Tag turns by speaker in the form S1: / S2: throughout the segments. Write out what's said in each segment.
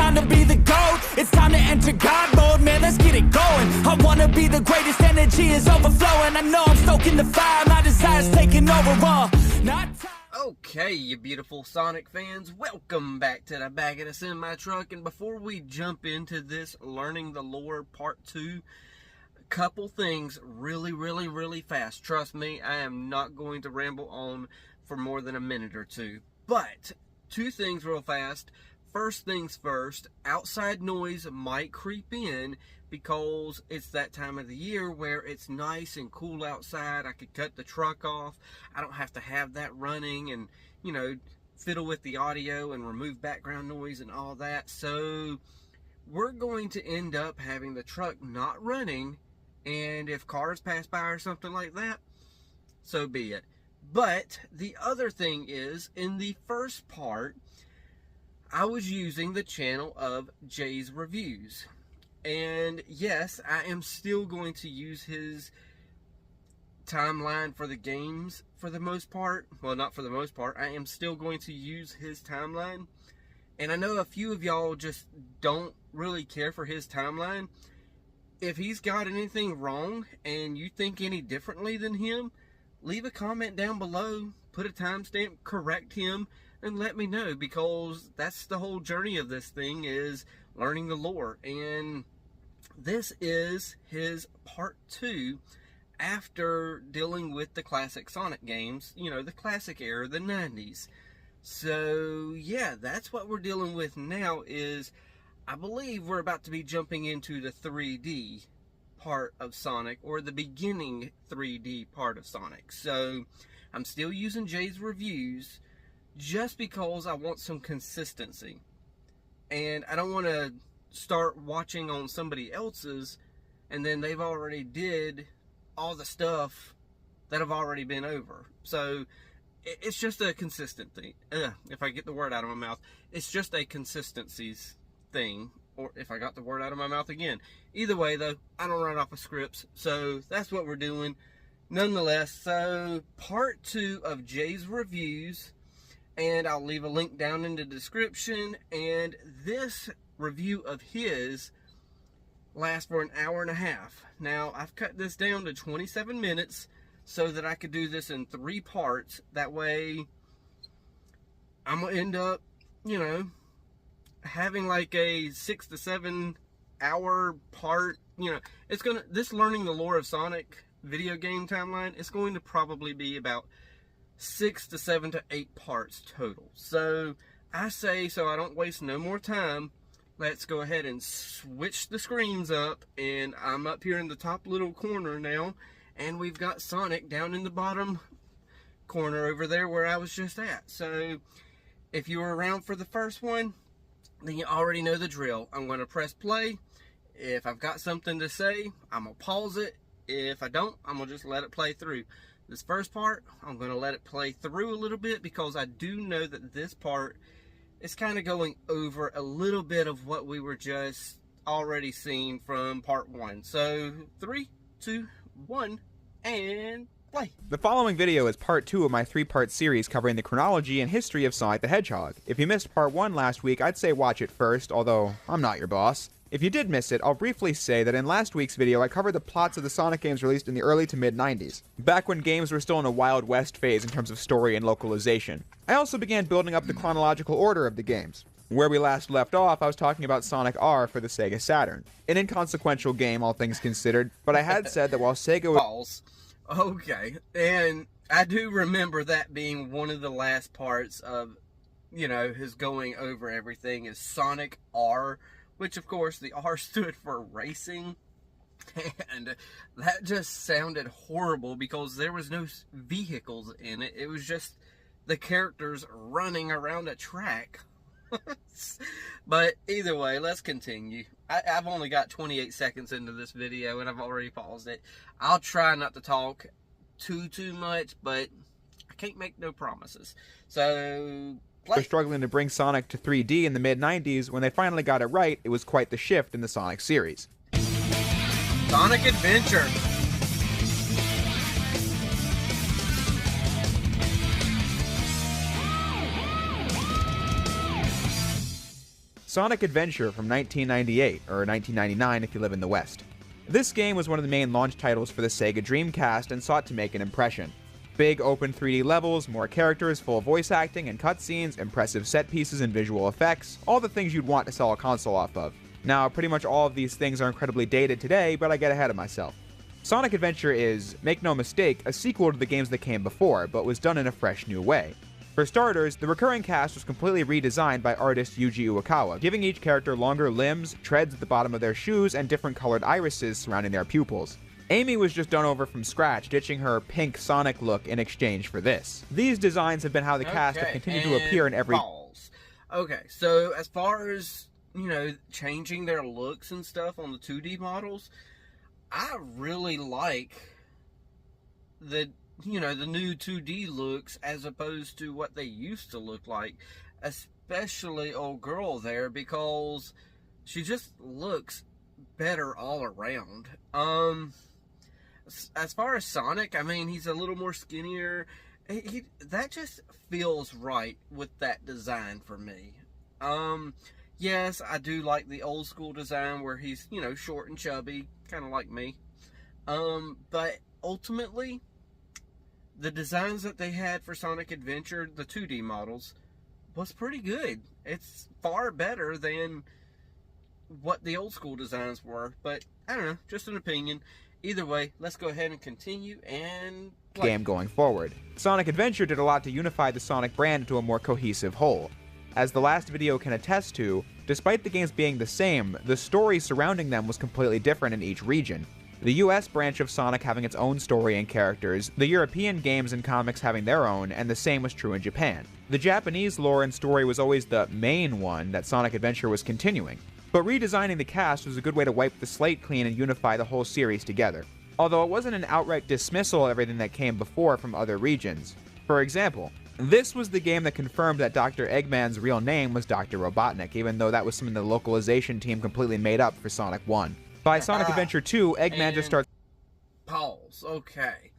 S1: time to be the GOAT. It's time to enter God mode, man, let's get it going. I wanna be the greatest, energy is overflowing. I know I'm stoking the fire, my desire's taking over, not time.
S2: Okay, you beautiful Sonic fans, welcome back to the back of the semi-truck. And before we jump into this Learning the Lore Part 2, a couple things really fast. Trust me, I am not going to ramble on for more than a minute or two. But, two things real fast. First things first, outside noise might creep in because it's that time of the year where it's nice and cool outside. I could cut the truck off. I don't have to have that running and, you know, fiddle with the audio and remove background noise and all that. So we're going to end up having the truck not running, and if cars pass by or something like that, so be it. But the other thing is, in the first part, I was using the channel of Jay's Reviews. And yes, I am still going to use his timeline for the games for the most part. Well, not for the most part. I am still going to use his timeline. And I know a few of y'all just don't really care for his timeline. If he's got anything wrong and you think any differently than him, leave a comment down below, put a timestamp, correct him, and let me know, because that's the whole journey of this thing, is learning the lore. And this is his part 2 after dealing with the classic Sonic games, you know, the classic era, the 90s. So yeah, that's what we're dealing with now. Is I believe we're about to be jumping into the 3D part of Sonic, or the beginning 3D part of Sonic. So I'm still using Jay's Reviews just because I want some consistency, and I don't want to start watching on somebody else's and then they've already did all the stuff that I've already been over. So it's just a consistency. If I get the word out of my mouth, it's just a consistencies thing. Or if I got the word out of my mouth again. Either way though, I don't run off of scripts, so that's what we're doing. Nonetheless, so part 2 of Jay's Reviews, and I'll leave a link down in the description. And this review of his lasts for an hour and a half. Now, I've cut this down to 27 minutes so that I could do this in 3 parts. That way, I'm going to end up, you know, having like a 6 to 7 hour part. You know, it's going to, this Learning the Lore of Sonic video game timeline, it's going to probably be about 6 to 7 to 8 parts total. So I say, so I don't waste no more time, let's go ahead and switch the screens up. And I'm up here in the top little corner now, and we've got Sonic down in the bottom corner over there where I was just at. So if you were around for the first one, then you already know the drill. I'm going to press play. If I've got something to say, I'm going to pause it. If I don't, I'm going to just let it play through. This first part, I'm going to let it play through a little bit, because I do know that this part is kind of going over a little bit of what we were just already seeing from part 1. So 3, 2, 1, and play.
S3: The following video is part 2 of my 3-part series covering the chronology and history of Sonic the Hedgehog. If you missed part 1 last week, I'd say watch it first, although I'm not your boss. If you did miss it, I'll briefly say that in last week's video I covered the plots of the Sonic games released in the early to mid-90s, back when games were still in a Wild West phase in terms of story and localization. I also began building up the chronological order of the games. Where we last left off, I was talking about Sonic R for the Sega Saturn. An inconsequential game, all things considered, but I had said that while Sega was...
S2: Okay, and I do remember that being one of the last parts of, you know, his going over everything, is Sonic R, which of course the R stood for racing, and that just sounded horrible because there was no vehicles in it. It was just the characters running around a track. But either way, let's continue. I've only got 28 seconds into this video and I've already paused it. I'll try not to talk too much, but I can't make no promises. So
S3: were struggling to bring Sonic to 3D in the mid-90s. When they finally got it right, it was quite the shift in the Sonic series.
S2: Sonic Adventure.
S3: Sonic Adventure from 1998, or 1999 if you live in the West. This game was one of the main launch titles for the Sega Dreamcast and sought to make an impression. Big open 3D levels, more characters, full voice acting and cutscenes, impressive set pieces and visual effects, all the things you'd want to sell a console off of. Now, pretty much all of these things are incredibly dated today, but I get ahead of myself. Sonic Adventure is, make no mistake, a sequel to the games that came before, but was done in a fresh new way. For starters, the recurring cast was completely redesigned by artist Yuji Uekawa, giving each character longer limbs, treads at the bottom of their shoes, and different colored irises surrounding their pupils. Amy was just done over from scratch, ditching her pink Sonic look in exchange for this. These designs have been how the cast have continued to appear in every...
S2: Okay, so as far as, changing their looks and stuff on the 2D models, I really like the new 2D looks as opposed to what they used to look like, especially old girl there, because she just looks better all around. As far as Sonic, I mean, he's a little more skinnier. That just feels right with that design for me. Yes, I do like the old school design where he's, short and chubby, kind of like me. But ultimately, the designs that they had for Sonic Adventure, the 2D models, was pretty good. It's far better than what the old school designs were. But, I don't know, just an opinion. Either way, let's go ahead and continue and play.
S3: Game going forward. Sonic Adventure did a lot to unify the Sonic brand into a more cohesive whole. As the last video can attest to, despite the games being the same, the story surrounding them was completely different in each region. The US branch of Sonic having its own story and characters, the European games and comics having their own, and the same was true in Japan. The Japanese lore and story was always the main one that Sonic Adventure was continuing, but redesigning the cast was a good way to wipe the slate clean and unify the whole series together. Although it wasn't an outright dismissal of everything that came before from other regions. For example, this was the game that confirmed that Dr. Eggman's real name was Dr. Robotnik, even though that was something the localization team completely made up for Sonic 1. By Sonic Adventure 2, Eggman just starts...
S2: Pause. Okay.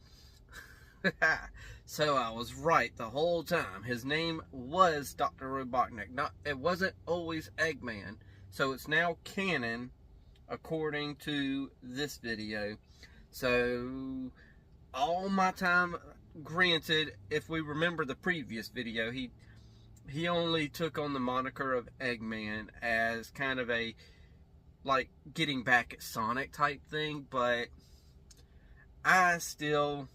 S2: So I was right the whole time. His name was Dr. Robotnik. It wasn't always Eggman. So it's now canon according to this video. So all my time... Granted, if we remember the previous video, he only took on the moniker of Eggman as kind of a, like, getting back at Sonic type thing, but I still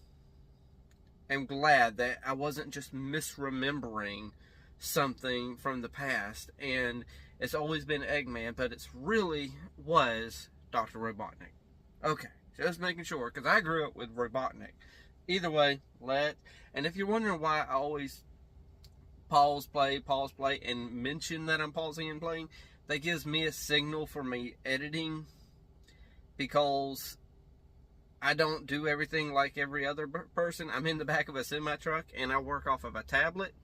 S2: am glad that I wasn't just misremembering something from the past, and it's always been Eggman, but it's really was Dr. Robotnik. Okay, just making sure, because I grew up with Robotnik. Either way, and if you're wondering why I always pause, play, and mention that I'm pausing and playing, that gives me a signal for me editing, because I don't do everything like every other person. I'm in the back of a semi-truck, and I work off of a tablet,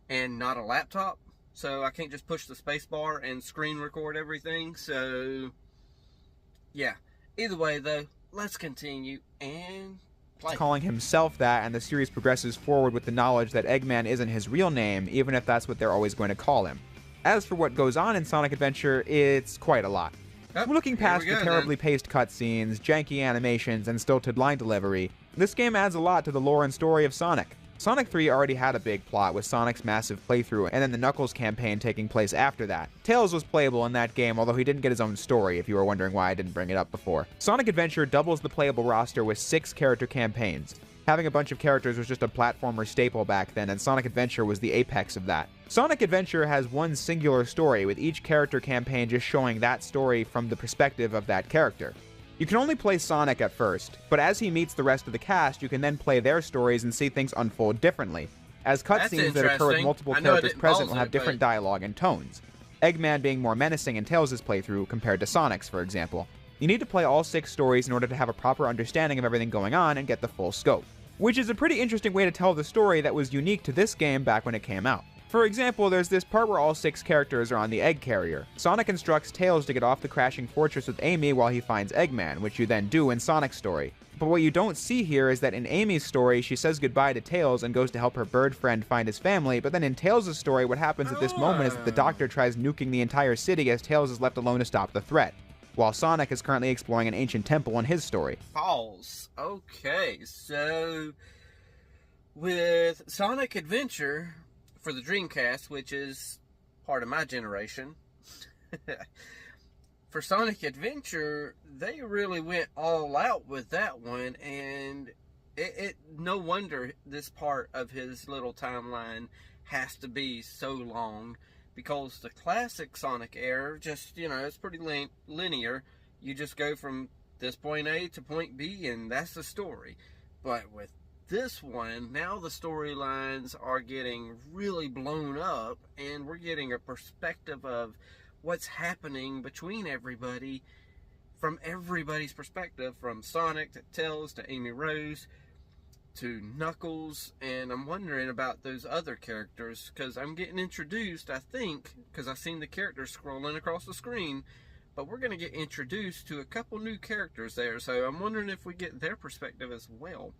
S2: and not a laptop, so I can't just push the space bar and screen record everything, so, yeah. Either way, though, let's continue, and...
S3: calling himself that, and the series progresses forward with the knowledge that Eggman isn't his real name, even if that's what they're always going to call him. As for what goes on in Sonic Adventure, it's quite a lot. Looking past the terribly paced cutscenes, janky animations, and stilted line delivery, this game adds a lot to the lore and story of Sonic. Sonic 3 already had a big plot with Sonic's massive playthrough and then the Knuckles campaign taking place after that. Tails was playable in that game, although he didn't get his own story, if you were wondering why I didn't bring it up before. Sonic Adventure doubles the playable roster with 6 character campaigns. Having a bunch of characters was just a platformer staple back then, and Sonic Adventure was the apex of that. Sonic Adventure has one singular story, with each character campaign just showing that story from the perspective of that character. You can only play Sonic at first, but as he meets the rest of the cast, you can then play their stories and see things unfold differently, as cutscenes that occur with multiple characters present will have different dialogue and tones. Eggman being more menacing in Tails' playthrough compared to Sonic's, for example. You need to play all 6 stories in order to have a proper understanding of everything going on and get the full scope, which is a pretty interesting way to tell the story that was unique to this game back when it came out. For example, there's this part where all 6 characters are on the egg carrier. Sonic instructs Tails to get off the crashing fortress with Amy while he finds Eggman, which you then do in Sonic's story. But what you don't see here is that in Amy's story, she says goodbye to Tails and goes to help her bird friend find his family, but then in Tails' story, what happens at this moment is that the Doctor tries nuking the entire city as Tails is left alone to stop the threat, while Sonic is currently exploring an ancient temple in his story.
S2: Pause. Okay, so with Sonic Adventure for the Dreamcast, which is part of my generation, for Sonic Adventure, they really went all out with that one, and it no wonder this part of his little timeline has to be so long, because the classic Sonic era, just, it's pretty linear. You just go from this point A to point B, and that's the story. But with this one, now the storylines are getting really blown up, and we're getting a perspective of what's happening between everybody, from everybody's perspective, from Sonic to Tails to Amy Rose to Knuckles, and I'm wondering about those other characters, because I'm getting introduced, I think, because I've seen the characters scrolling across the screen, but we're going to get introduced to a couple new characters there, so I'm wondering if we get their perspective as well.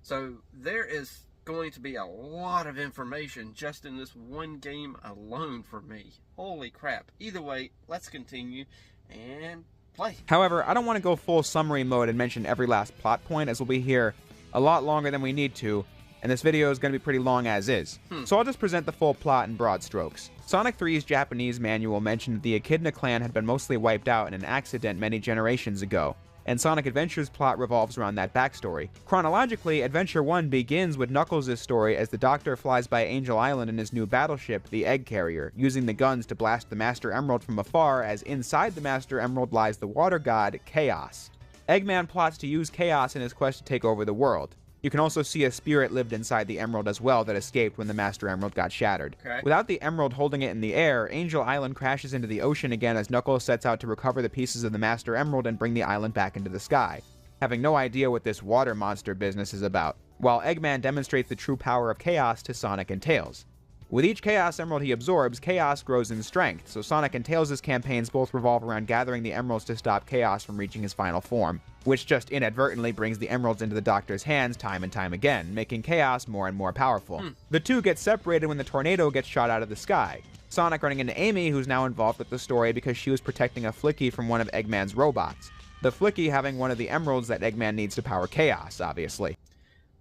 S2: So there is going to be a lot of information just in this one game alone for me. Holy crap. Either way, let's continue and play.
S3: However, I don't want to go full summary mode and mention every last plot point, as we'll be here a lot longer than we need to, and this video is going to be pretty long as is. So I'll just present the full plot in broad strokes. Sonic 3's Japanese manual mentioned that the Echidna clan had been mostly wiped out in an accident many generations ago, and Sonic Adventure's plot revolves around that backstory. Chronologically, Adventure 1 begins with Knuckles' story as the Doctor flies by Angel Island in his new battleship, the Egg Carrier, using the guns to blast the Master Emerald from afar, as inside the Master Emerald lies the water god, Chaos. Eggman plots to use Chaos in his quest to take over the world. You can also see a spirit lived inside the Emerald as well that escaped when the Master Emerald got shattered.
S2: Okay.
S3: Without the Emerald holding it in the air, Angel Island crashes into the ocean again as Knuckles sets out to recover the pieces of the Master Emerald and bring the island back into the sky, having no idea what this water monster business is about, while Eggman demonstrates the true power of Chaos to Sonic and Tails. With each Chaos Emerald he absorbs, Chaos grows in strength, so Sonic and Tails' campaigns both revolve around gathering the Emeralds to stop Chaos from reaching his final form, which just inadvertently brings the Emeralds into the Doctor's hands time and time again, making Chaos more and more powerful. The two get separated when the tornado gets shot out of the sky, Sonic running into Amy, who's now involved with the story because she was protecting a Flicky from one of Eggman's robots, the Flicky having one of the Emeralds that Eggman needs to power Chaos, obviously.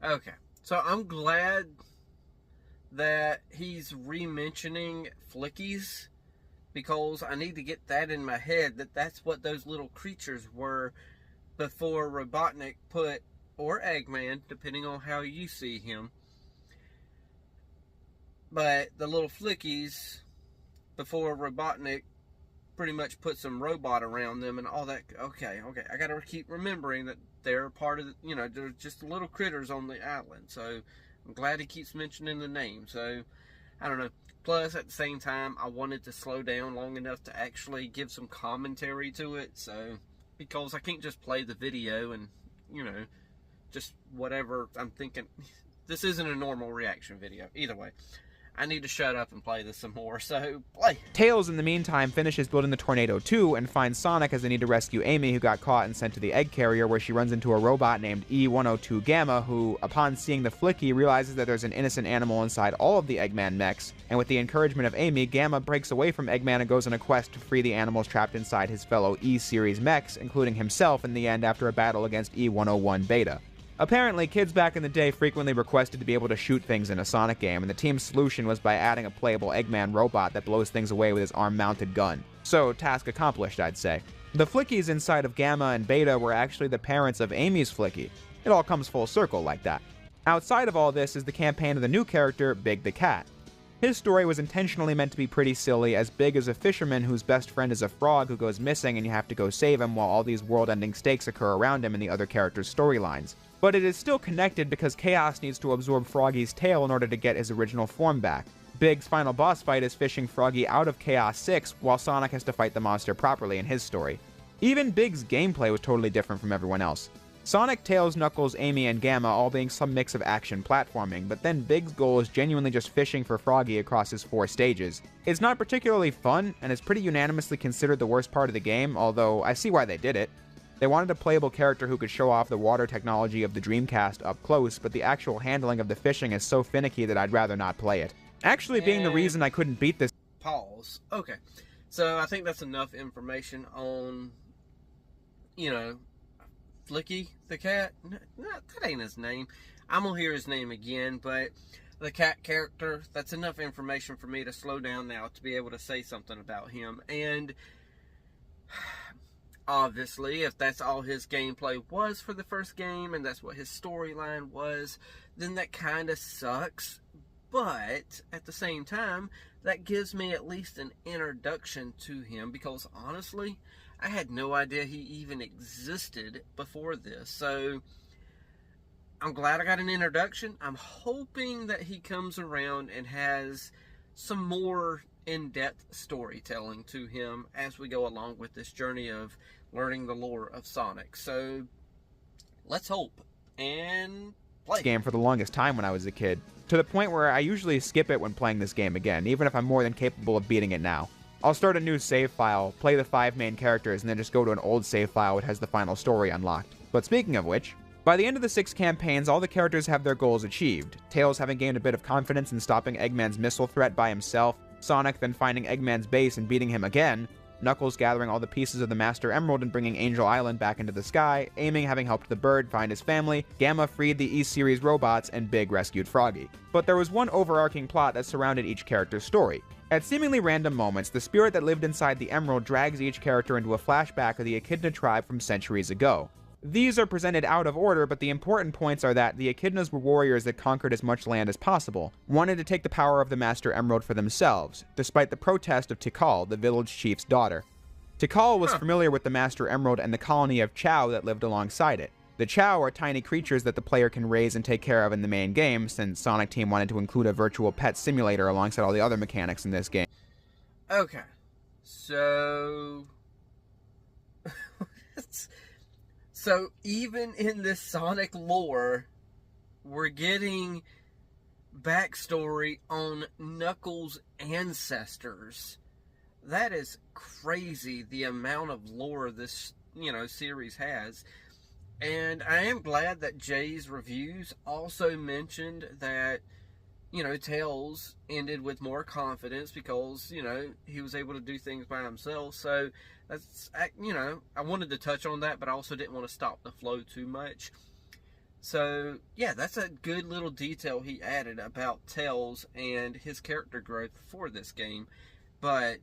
S2: Okay, so I'm glad that he's re-mentioning Flickies, because I need to get that in my head, that that's what those little creatures were before Robotnik put, or Eggman, depending on how you see him, but the little Flickies before Robotnik pretty much put some robot around them and all that. Okay, I gotta keep remembering that they're part of the, they're just little critters on the island, so I'm glad he keeps mentioning the name. So, I don't know. Plus, at the same time, I wanted to slow down long enough to actually give some commentary to it. So, because I can't just play the video and, just whatever I'm thinking. This isn't a normal reaction video. Either way, I need to shut up and play this some more, so play.
S3: Tails, in the meantime, finishes building the Tornado 2 and finds Sonic as they need to rescue Amy, who got caught and sent to the Egg Carrier, where she runs into a robot named E-102 Gamma, who, upon seeing the Flicky, realizes that there's an innocent animal inside all of the Eggman mechs, and with the encouragement of Amy, Gamma breaks away from Eggman and goes on a quest to free the animals trapped inside his fellow E-Series mechs, including himself in the end after a battle against E-101 Beta. Apparently, kids back in the day frequently requested to be able to shoot things in a Sonic game, and the team's solution was by adding a playable Eggman robot that blows things away with his arm-mounted gun. So, task accomplished, I'd say. The Flickies inside of Gamma and Beta were actually the parents of Amy's Flicky. It all comes full circle like that. Outside of all this is the campaign of the new character, Big the Cat. His story was intentionally meant to be pretty silly, as Big is a fisherman whose best friend is a frog who goes missing and you have to go save him while all these world-ending stakes occur around him in the other characters' storylines. But it is still connected because Chaos needs to absorb Froggy's tail in order to get his original form back. Big's final boss fight is fishing Froggy out of Chaos 6, while Sonic has to fight the monster properly in his story. Even Big's gameplay was totally different from everyone else. Sonic, Tails, Knuckles, Amy, and Gamma all being some mix of action platforming, but then Big's goal is genuinely just fishing for Froggy across his 4 stages. It's not particularly fun, and is pretty unanimously considered the worst part of the game, although I see why they did it. They wanted a playable character who could show off the water technology of the Dreamcast up close, but the actual handling of the fishing is so finicky that I'd rather not play it. Actually being the reason I couldn't beat this...
S2: Pause. Okay. So I think that's enough information on, you know, Flicky the cat. No, that ain't his name. I'm gonna hear his name again, but the cat character, that's enough information for me to slow down now to be able to say something about him. And obviously, if that's all his gameplay was for the first game, and that's what his storyline was, then that kind of sucks. But at the same time, that gives me at least an introduction to him, because honestly, I had no idea he even existed before this. So I'm glad I got an introduction. I'm hoping that he comes around and has some more in-depth storytelling to him as we go along with this journey of learning the lore of Sonic. So let's hope and play.
S3: Game for the longest time when I was a kid, to the point where I usually skip it when playing this game again, even if I'm more than capable of beating it now. I'll start a new save file, play the 5 main characters, and then just go to an old save file which has the final story unlocked. But speaking of which, by the end of the 6 campaigns, all the characters have their goals achieved. Tails having gained a bit of confidence in stopping Eggman's missile threat by himself, Sonic then finding Eggman's base and beating him again, Knuckles gathering all the pieces of the Master Emerald and bringing Angel Island back into the sky, Aiming having helped the bird find his family, Gamma freed the E-Series robots, and Big rescued Froggy. But there was one overarching plot that surrounded each character's story. At seemingly random moments, the spirit that lived inside the Emerald drags each character into a flashback of the Echidna tribe from centuries ago. These are presented out of order, but the important points are that the Echidnas were warriors that conquered as much land as possible, wanted to take the power of the Master Emerald for themselves, despite the protest of Tikal, the village chief's daughter. Tikal was familiar with the Master Emerald and the colony of Chow that lived alongside it. The Chow are tiny creatures that the player can raise and take care of in the main game, since Sonic Team wanted to include a virtual pet simulator alongside all the other mechanics in this game.
S2: Okay. So... So even in this Sonic lore, we're getting backstory on Knuckles' ancestors. That is crazy, the amount of lore this, series has. And I am glad that Jay's reviews also mentioned that, Tails ended with more confidence because, he was able to do things by himself. So that's, I wanted to touch on that, but I also didn't want to stop the flow too much. So, yeah, that's a good little detail he added about Tails and his character growth for this game. But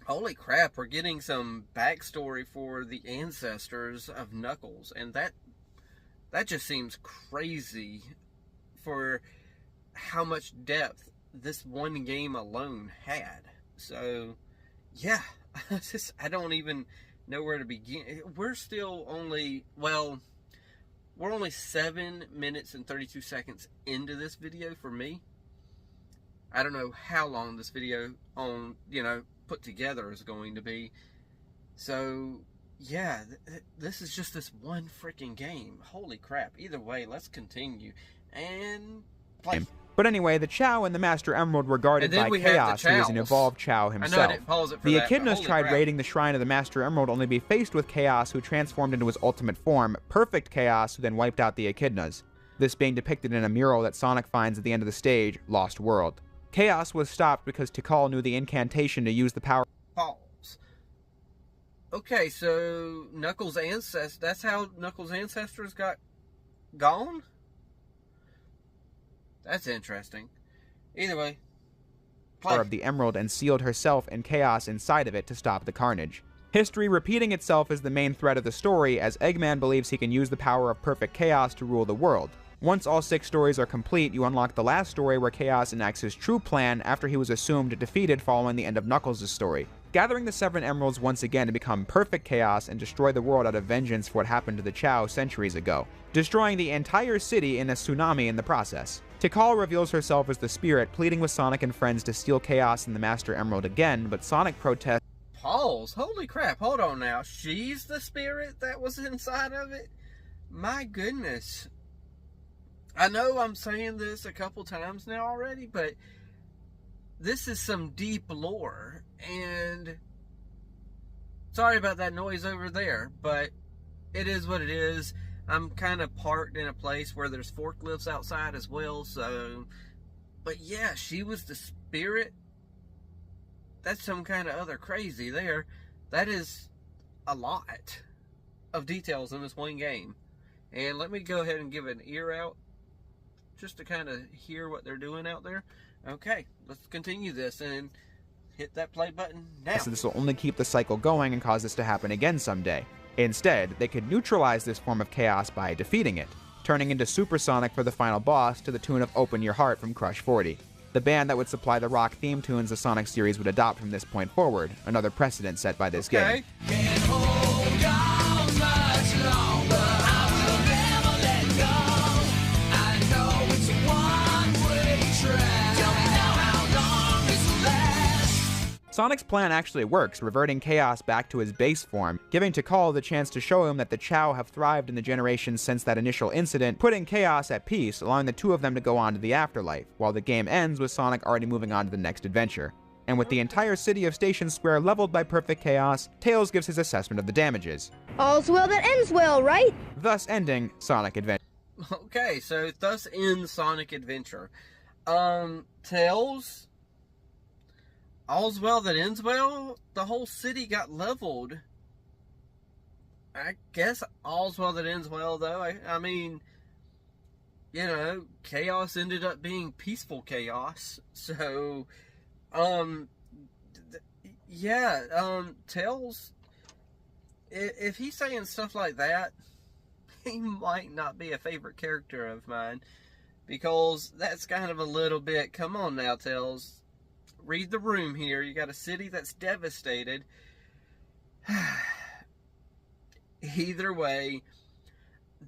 S2: holy crap, we're getting some backstory for the ancestors of Knuckles, and that just seems crazy for how much depth this one game alone had. So, yeah, I don't even know where to begin. We're still only, we're only 7 minutes and 32 seconds into this video for me. I don't know how long this video put together is going to be. So, yeah, this is just this one freaking game. Holy crap. Either way, let's continue and play.
S3: But anyway, the Chow and the Master Emerald were guarded by Chaos, who is an evolved Chow himself.
S2: I know I didn't pause it for
S3: the
S2: that,
S3: Echidnas tried raiding the shrine of the Master Emerald, only to be faced with Chaos, who transformed into his ultimate form, Perfect Chaos, who then wiped out the Echidnas. This being depicted in a mural that Sonic finds at the end of the stage, Lost World. Chaos was stopped because Tikal knew the incantation to use the power.
S2: Pause. Okay, so Knuckles' ancestors, that's how Knuckles' ancestors got gone? That's interesting. Either way, play.
S3: Of the Emerald and sealed herself and Chaos inside of it to stop the carnage. History repeating itself is the main thread of the story, as Eggman believes he can use the power of Perfect Chaos to rule the world. Once all 6 stories are complete, you unlock the last story where Chaos enacts his true plan after he was assumed defeated following the end of Knuckles' story, gathering the 7 emeralds once again to become Perfect Chaos and destroy the world out of vengeance for what happened to the Chow centuries ago, destroying the entire city in a tsunami in the process. Tikal reveals herself as the Spirit, pleading with Sonic and friends to steal Chaos and the Master Emerald again, but Sonic protests.
S2: Pause. Holy crap, hold on now. She's the Spirit that was inside of it? My goodness. I know I'm saying this a couple times now already, but this is some deep lore, and sorry about that noise over there, but it is what it is. I'm kind of parked in a place where there's forklifts outside as well, so... But yeah, she was the spirit. That's some kind of other crazy there. That is a lot of details in this one game. And let me go ahead and give an ear out just to kind of hear what they're doing out there. Okay, let's continue this and hit that play button now.
S3: So this will only keep the cycle going and cause this to happen again someday. Instead, they could neutralize this form of chaos by defeating it, turning into Super Sonic for the final boss to the tune of Open Your Heart from Crush 40. The band that would supply the rock theme tunes the Sonic series would adopt from this point forward, another precedent set by this game.
S1: Can't hold on much longer. I will never let go. I know it's a one-way track. Tell me now how long this will last.
S3: Sonic's plan actually works, reverting Chaos back to his base form, giving Tikal the chance to show him that the Chao have thrived in the generations since that initial incident, putting Chaos at peace, allowing the two of them to go on to the afterlife, while the game ends with Sonic already moving on to the next adventure. And with the entire city of Station Square leveled by perfect chaos, Tails gives his assessment of the damages,
S4: All's well that ends well, right?
S3: thus ending Sonic Adventure.
S2: Okay, so thus ends Sonic Adventure. Tails, all's well that ends well. The whole city got leveled. I guess all's well that ends well, though. I mean, you know, chaos ended up being peaceful chaos. So, Tails, if he's saying stuff like that, he might not be a favorite character of mine, because that's kind of a little bit, come on now, Tails, read the room here. You got a city that's devastated. Either way,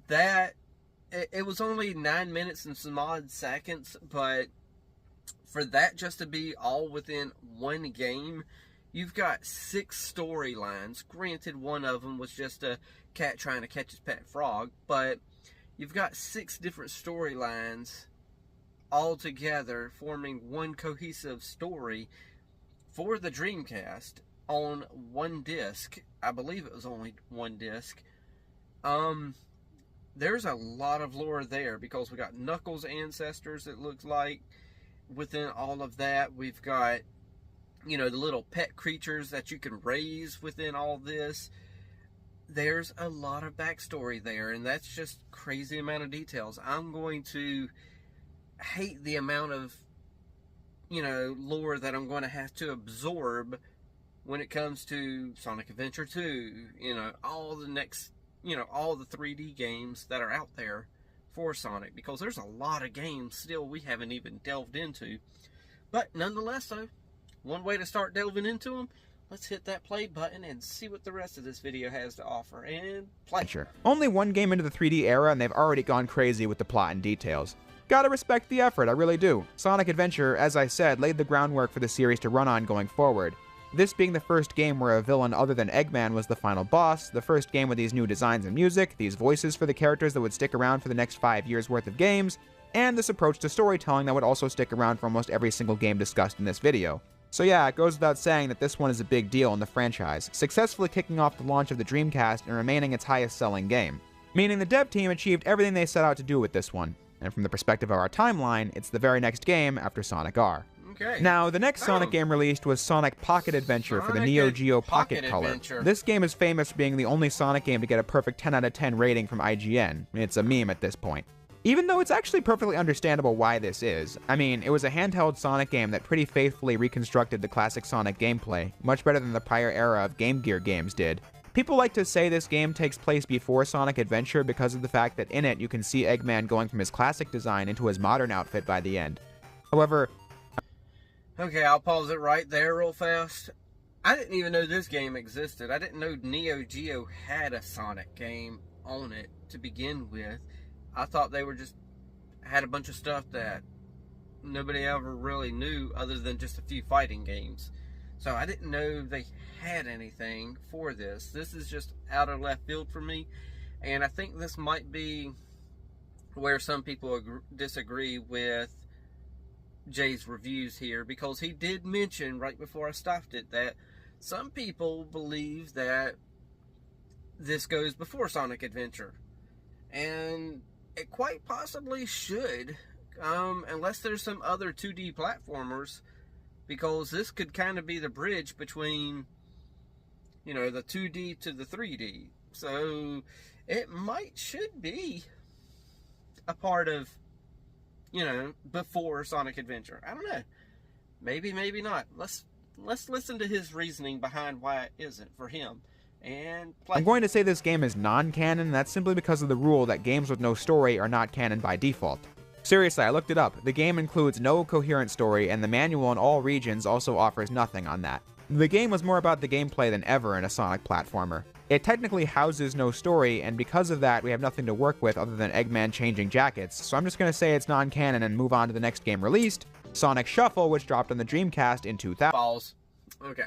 S2: it was only 9 minutes and some odd seconds, but for that just to be all within one game, you've got 6 storylines. Granted, one of them was just a cat trying to catch his pet frog, but you've got 6 different storylines all together forming one cohesive story for the Dreamcast on one disc. I believe it was only one disc. There's a lot of lore there, because we got Knuckles' ancestors, it looks like. Within all of that, we've got, you know, the little pet creatures that you can raise within all this. There's a lot of backstory there, and that's just crazy amount of details. I'm going to hate the amount of, you know, lore that I'm going to have to absorb when it comes to Sonic Adventure 2, you know, all the next, you know, all the 3D games that are out there for Sonic, because there's a lot of games still we haven't even delved into. But nonetheless, though, one way to start delving into them, let's hit that play button and see what the rest of this video has to offer, and play.
S3: Only one game into the 3D era, and they've already gone crazy with the plot and details. Gotta respect the effort, I really do. Sonic Adventure, as I said, laid the groundwork for the series to run on going forward. This being the first game where a villain other than Eggman was the final boss, the first game with these new designs and music, these voices for the characters that would stick around for the next 5 years worth of games, and this approach to storytelling that would also stick around for almost every single game discussed in this video. So yeah, it goes without saying that this one is a big deal in the franchise, successfully kicking off the launch of the Dreamcast and remaining its highest selling game. Meaning the dev team achieved everything they set out to do with this one, and from the perspective of our timeline, it's the very next game after Sonic R.
S2: Okay.
S3: Now, the next Sonic game released was Sonic Pocket Adventure for the Neo Geo Pocket Color. This game is famous for being the only Sonic game to get a perfect 10 out of 10 rating from IGN. It's a meme at this point. Even though it's actually perfectly understandable why this is. I mean, it was a handheld Sonic game that pretty faithfully reconstructed the classic Sonic gameplay, much better than the prior era of Game Gear games did. People like to say this game takes place before Sonic Adventure because of the fact that in it you can see Eggman going from his classic design into his modern outfit by the end. However,
S2: okay, I'll pause it right there real fast. I didn't even know this game existed. I didn't know Neo Geo had a Sonic game on it to begin with. I thought they were just had a bunch of stuff that nobody ever really knew other than just a few fighting games. So I didn't know they had anything for this. This is just out of left field for me. And I think this might be where some people disagree with Jay's reviews here, because he did mention right before I stopped it that some people believe that this goes before Sonic Adventure. And it quite possibly should, unless there's some other 2D platformers, because this could kind of be the bridge between, the 2D to the 3D. So it should be a part of, before Sonic Adventure. I don't know. Maybe, maybe not. Let's listen to his reasoning behind why it isn't for him. And play.
S3: I'm going to say this game is non-canon, and that's simply because of the rule that games with no story are not canon by default. Seriously, I looked it up. The game includes no coherent story, and the manual in all regions also offers nothing on that. The game was more about the gameplay than ever in a Sonic platformer. It technically houses no story, and because of that, we have nothing to work with other than Eggman changing jackets, so I'm just going to say it's non-canon and move on to the next game released, Sonic Shuffle, which dropped on the Dreamcast in 2000.
S2: Balls. Okay.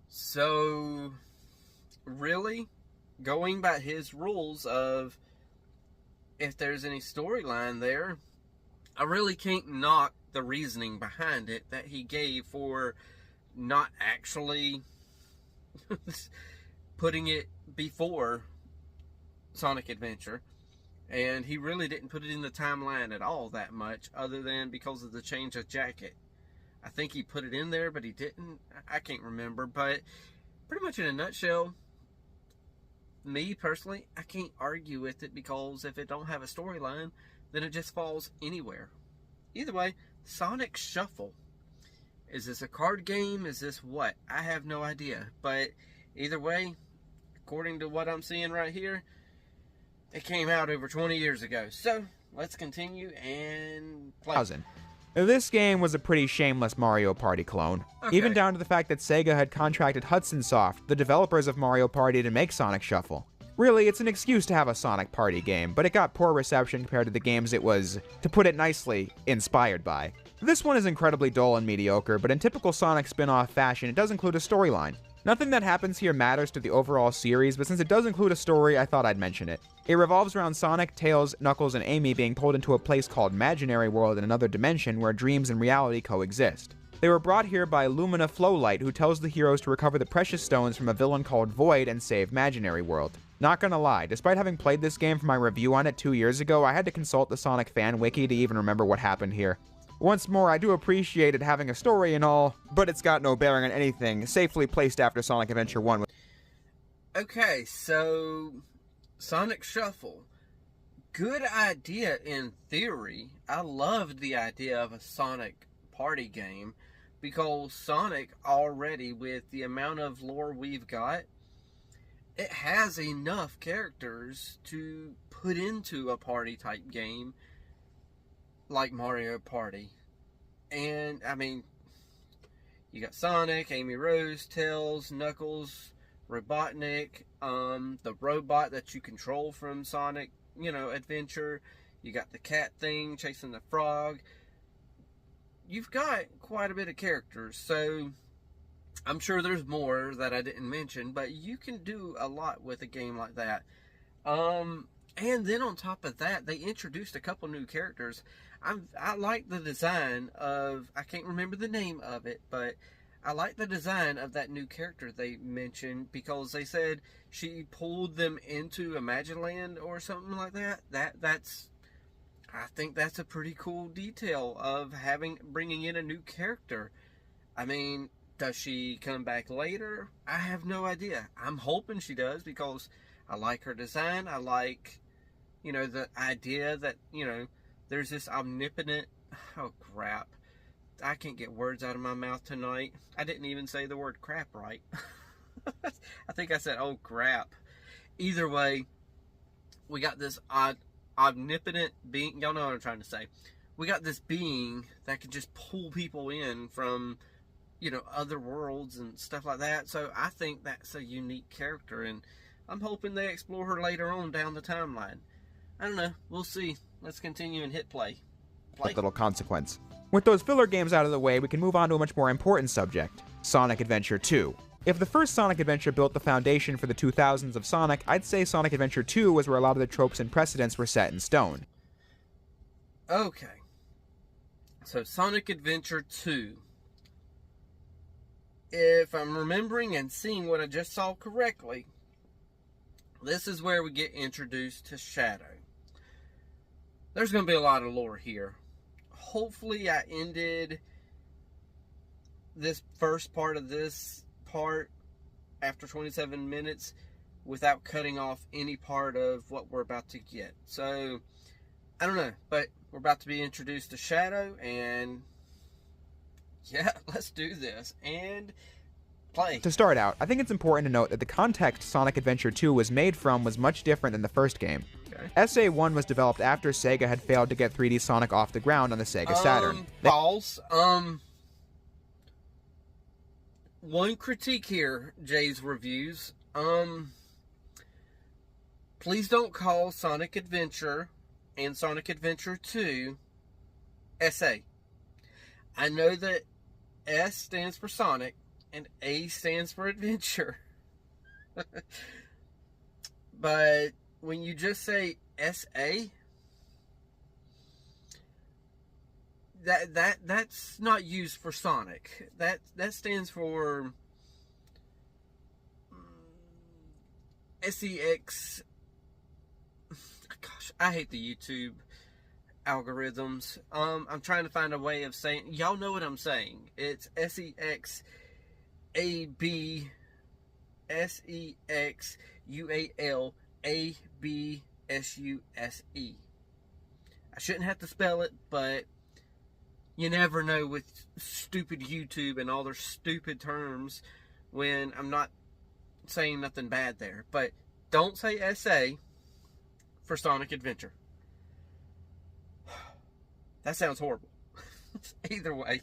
S2: So, really, going by his rules of if there's any storyline there, I really can't knock the reasoning behind it that he gave for not actually putting it before Sonic Adventure. And he really didn't put it in the timeline at all that much, other than because of the change of jacket. I think he put it in there, but he didn't. I can't remember. But pretty much in a nutshell, me personally, I can't argue with it, because if it don't have a storyline, then it just falls anywhere. Either way, Sonic Shuffle. Is this a card game? Is this what? I have no idea. But either way, according to what I'm seeing right here, it came out over 20 years ago. So, let's continue and play.
S3: This game was a pretty shameless Mario Party clone.
S2: Okay.
S3: Even down to the fact that Sega had contracted Hudson Soft, the developers of Mario Party, to make Sonic Shuffle. Really, it's an excuse to have a Sonic Party game, but it got poor reception compared to the games it was, to put it nicely, inspired by. This one is incredibly dull and mediocre, but in typical Sonic spin-off fashion, it does include a storyline. Nothing that happens here matters to the overall series, but since it does include a story, I thought I'd mention it. It revolves around Sonic, Tails, Knuckles, and Amy being pulled into a place called Imaginary World in another dimension where dreams and reality coexist. They were brought here by Lumina Flowlight, who tells the heroes to recover the precious stones from a villain called Void and save Imaginary World. Not gonna lie, despite having played this game for my review on it 2 years ago, I had to consult the Sonic fan wiki to even remember what happened here. Once more, I do appreciate it having a story and all, but it's got no bearing on anything, safely placed after Sonic Adventure 1.
S2: Okay, so Sonic Shuffle. Good idea in theory. I loved the idea of a Sonic party game, because Sonic already, with the amount of lore we've got, it has enough characters to put into a party type game like Mario Party. And I mean, you got Sonic, Amy Rose, Tails, Knuckles, Robotnik, the robot that you control from Sonic, Adventure. You got the cat thing chasing the frog. You've got quite a bit of characters, so I'm sure there's more that I didn't mention, but you can do a lot with a game like that. And then on top of that, they introduced a couple new characters. I like the design of, I can't remember the name of it, but I like the design of that new character they mentioned, because they said she pulled them into Imagineland or something like that. I think that's a pretty cool detail of bringing in a new character. I mean, does she come back later? I have no idea. I'm hoping she does, because I like her design. I like, the idea that, there's this omnipotent, oh crap, I can't get words out of my mouth tonight. I didn't even say the word crap right. I think I said, oh crap. Either way, we got this omnipotent being, y'all know what I'm trying to say. We got this being that can just pull people in from, other worlds and stuff like that. So I think that's a unique character, and I'm hoping they explore her later on down the timeline. I don't know. We'll see. Let's continue and hit play.
S3: Little consequence. With those filler games out of the way, we can move on to a much more important subject, Sonic Adventure 2. If the first Sonic Adventure built the foundation for the 2000s of Sonic, I'd say Sonic Adventure 2 was where a lot of the tropes and precedents were set in stone.
S2: Okay. So Sonic Adventure 2. If I'm remembering and seeing what I just saw correctly, this is where we get introduced to Shadow. There's going to be a lot of lore here. Hopefully I ended this first part of this part after 27 minutes without cutting off any part of what we're about to get. So, I don't know, but we're about to be introduced to Shadow, and yeah, let's do this, and play.
S3: To start out, I think it's important to note that the context Sonic Adventure 2 was made from was much different than the first game.
S2: Okay.
S3: SA1 was developed after Sega had failed to get 3D Sonic off the ground on the Sega Saturn.
S2: False. One critique here, Jay's reviews. Please don't call Sonic Adventure and Sonic Adventure 2 SA. I know that S stands for Sonic and A stands for Adventure. But when you just say SA, that's not used for Sonic. That stands for SEX. Gosh, I hate the YouTube algorithms. I'm trying to find a way of saying. Y'all know what I'm saying. It's SEXAB SEXUALABSUSE. I shouldn't have to spell it, but you never know with stupid YouTube and all their stupid terms when I'm not saying nothing bad there. But don't say SA for Sonic Adventure. That sounds horrible. Either way.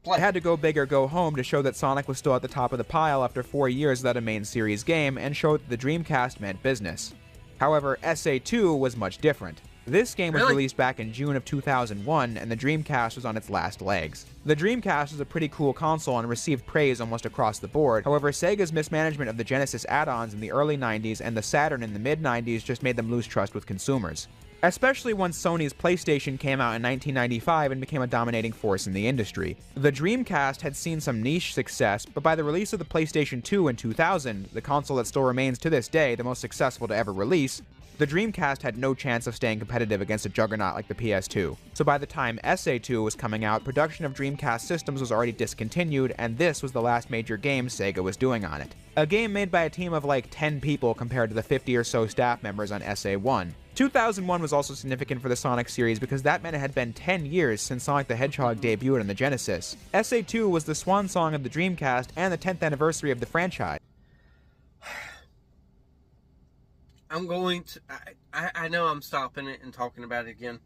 S3: Play. It had to go big or go home to show that Sonic was still at the top of the pile after 4 years without a main series game, and show that the Dreamcast meant business. However, SA2 was much different. This game was released back in June of 2001, and the Dreamcast was on its last legs. The Dreamcast was a pretty cool console and received praise almost across the board. However, Sega's mismanagement of the Genesis add-ons in the early 90s and the Saturn in the mid-90s just made them lose trust with consumers. Especially once Sony's PlayStation came out in 1995 and became a dominating force in the industry. The Dreamcast had seen some niche success, but by the release of the PlayStation 2 in 2000, the console that still remains to this day the most successful to ever release, the Dreamcast had no chance of staying competitive against a juggernaut like the PS2. So by the time SA2 was coming out, production of Dreamcast systems was already discontinued, and this was the last major game Sega was doing on it. A game made by a team of like 10 people compared to the 50 or so staff members on SA1. 2001 was also significant for the Sonic series because that meant it had been 10 years since Sonic the Hedgehog debuted on the Genesis. SA2 was the swan song of the Dreamcast and the 10th anniversary of the franchise.
S2: I'm going to... I know I'm stopping it and talking about it again.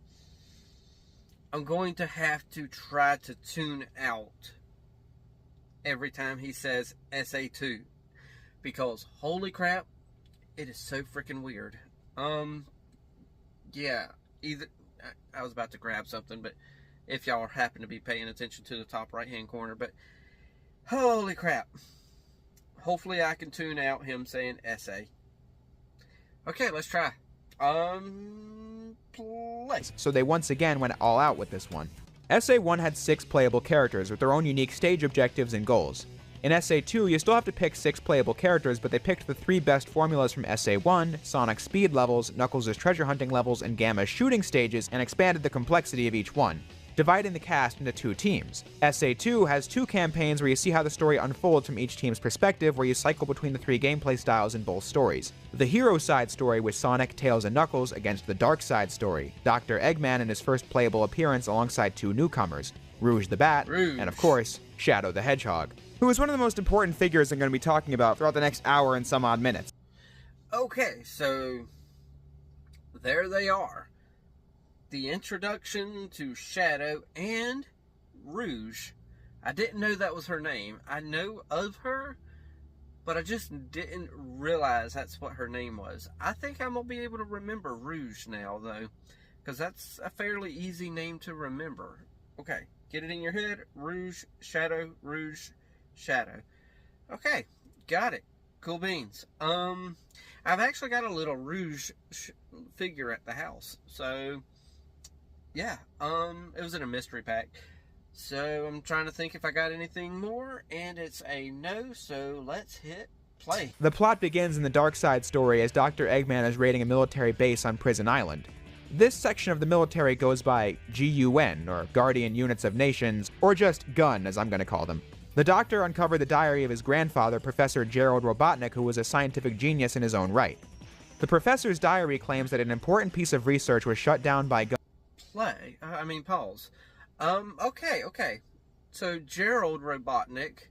S2: I'm going to have to try to tune out every time he says SA2. Because, holy crap, it is so freaking weird. Yeah, either... I was about to grab something, but if y'all happen to be paying attention to the top right-hand corner, but... Holy crap. Hopefully I can tune out him saying SA. Okay, let's try. Play.
S3: So they once again went all out with this one. SA1 had 6 playable characters with their own unique stage objectives and goals. In SA2, you still have to pick 6 playable characters, but they picked the 3 best formulas from SA1, Sonic's speed levels, Knuckles' treasure hunting levels, and Gamma's shooting stages, and expanded the complexity of each one, dividing the cast into 2 teams. SA2 has 2 campaigns where you see how the story unfolds from each team's perspective, where you cycle between the 3 gameplay styles in both stories. The hero side story with Sonic, Tails, and Knuckles against the dark side story, Dr. Eggman in his first playable appearance alongside 2 newcomers, Rouge the Bat, and of course, Shadow the Hedgehog, who is one of the most important figures I'm going to be talking about throughout the next hour and some odd minutes.
S2: Okay, so there they are. The introduction to Shadow and Rouge. I didn't know that was her name. I know of her, but I just didn't realize that's what her name was. I think I'm going to be able to remember Rouge now, though, because that's a fairly easy name to remember. Okay, get it in your head. Rouge, Shadow, Rouge, Shadow. Okay, got it. Cool beans. I've actually got a little Rouge figure at the house, so... yeah, it was in a mystery pack. So I'm trying to think if I got anything more, and it's a no, so let's hit play.
S3: The plot begins in the Dark Side story as Dr. Eggman is raiding a military base on Prison Island. This section of the military goes by GUN, or Guardian Units of Nations, or just GUN as I'm going to call them. The Doctor uncovered the diary of his grandfather, Professor Gerald Robotnik, who was a scientific genius in his own right. The professor's diary claims that an important piece of research was shut down by GUN.
S2: Pause. Okay. So, Gerald Robotnik.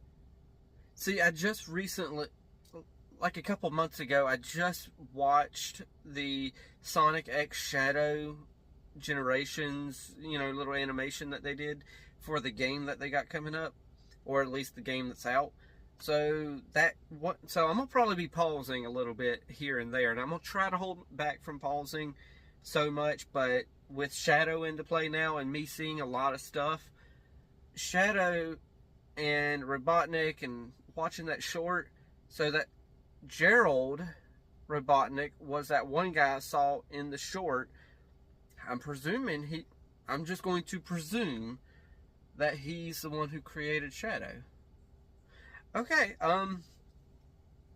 S2: See, I just recently, like a couple months ago, I just watched the Sonic X Shadow Generations, little animation that they did for the game that they got coming up, or at least the game that's out. So I'm gonna probably be pausing a little bit here and there, and I'm gonna try to hold back from pausing so much. But with Shadow into play now, and me seeing a lot of stuff, Shadow and Robotnik, and watching that short, so that Gerald Robotnik was that one guy I saw in the short. I'm just going to presume that he's the one who created Shadow. Okay,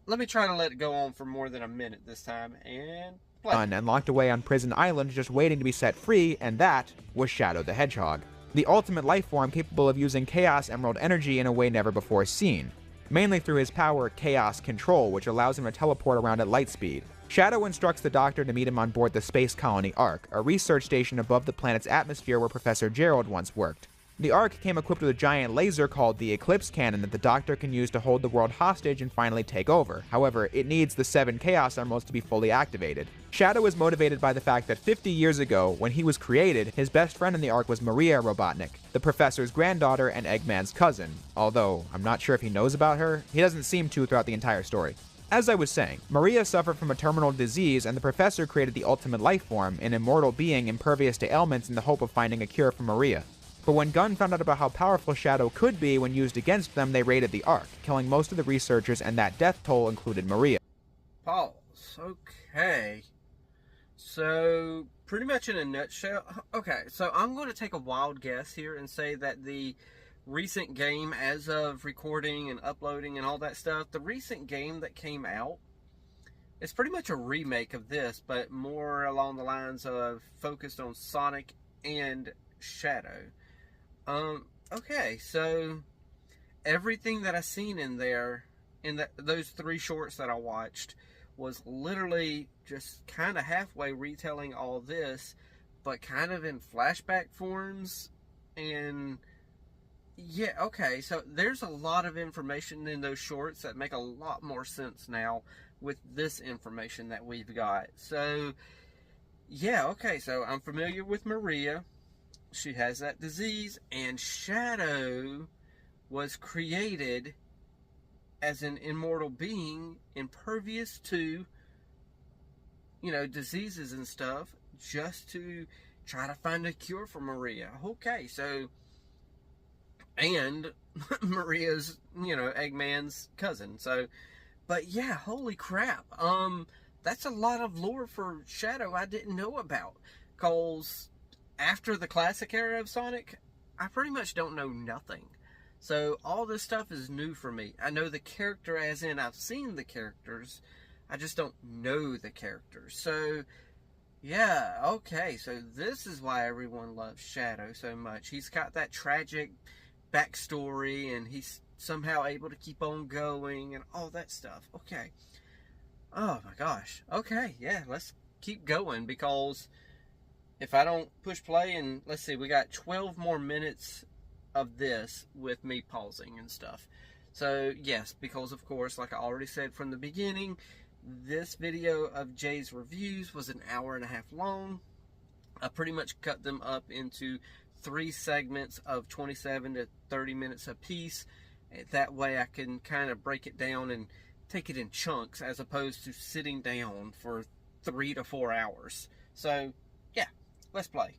S2: let me try to let it go on for more than a minute this time, and play.
S3: And locked away on Prison Island just waiting to be set free, and that was Shadow the Hedgehog, the ultimate life form capable of using Chaos Emerald energy in a way never before seen, mainly through his power Chaos Control, which allows him to teleport around at light speed. Shadow instructs the Doctor to meet him on board the space colony Ark, a research station above the planet's atmosphere where Professor Gerald once worked. The Ark came equipped with a giant laser called the Eclipse Cannon that the Doctor can use to hold the world hostage and finally take over. However, it needs the 7 Chaos Emeralds to be fully activated. Shadow is motivated by the fact that 50 years ago, when he was created, his best friend in the Ark was Maria Robotnik, the Professor's granddaughter and Eggman's cousin. Although, I'm not sure if he knows about her. He doesn't seem to throughout the entire story. As I was saying, Maria suffered from a terminal disease, and the Professor created the ultimate life form, an immortal being impervious to ailments in the hope of finding a cure for Maria. But when Gunn found out about how powerful Shadow could be when used against them, they raided the Ark, killing most of the researchers, and that death toll included Maria.
S2: Pause. Okay. So, pretty much in a nutshell. Okay, so I'm going to take a wild guess here and say that the recent game, as of recording and uploading and all that stuff, the recent game that came out is pretty much a remake of this, but more along the lines of focused on Sonic and Shadow. Okay, so everything that I seen in there, in those 3 shorts that I watched, was literally just kind of halfway retelling all this, but kind of in flashback forms. And yeah, okay, so there's a lot of information in those shorts that make a lot more sense now with this information that we've got. So yeah, okay, so I'm familiar with Maria. She has that disease, and Shadow was created as an immortal being, impervious to, diseases and stuff, just to try to find a cure for Maria. Okay, so, and Maria's, Eggman's cousin. So, but yeah, holy crap. That's a lot of lore for Shadow I didn't know about, because after the classic era of Sonic, I pretty much don't know nothing. So all this stuff is new for me. I know the character as in I've seen the characters. I just don't know the characters. So, yeah, okay. So this is why everyone loves Shadow so much. He's got that tragic backstory, and he's somehow able to keep on going and all that stuff. Okay. Oh my gosh. Okay, yeah, let's keep going, because if I don't push play, and let's see, we got 12 more minutes of this with me pausing and stuff. So yes, because of course, like I already said from the beginning, this video of Jay's reviews was an hour and a half long. I pretty much cut them up into 3 segments of 27 to 30 minutes a piece. That way I can kind of break it down and take it in chunks, as opposed to sitting down for 3 to 4 hours. So yeah, let's play.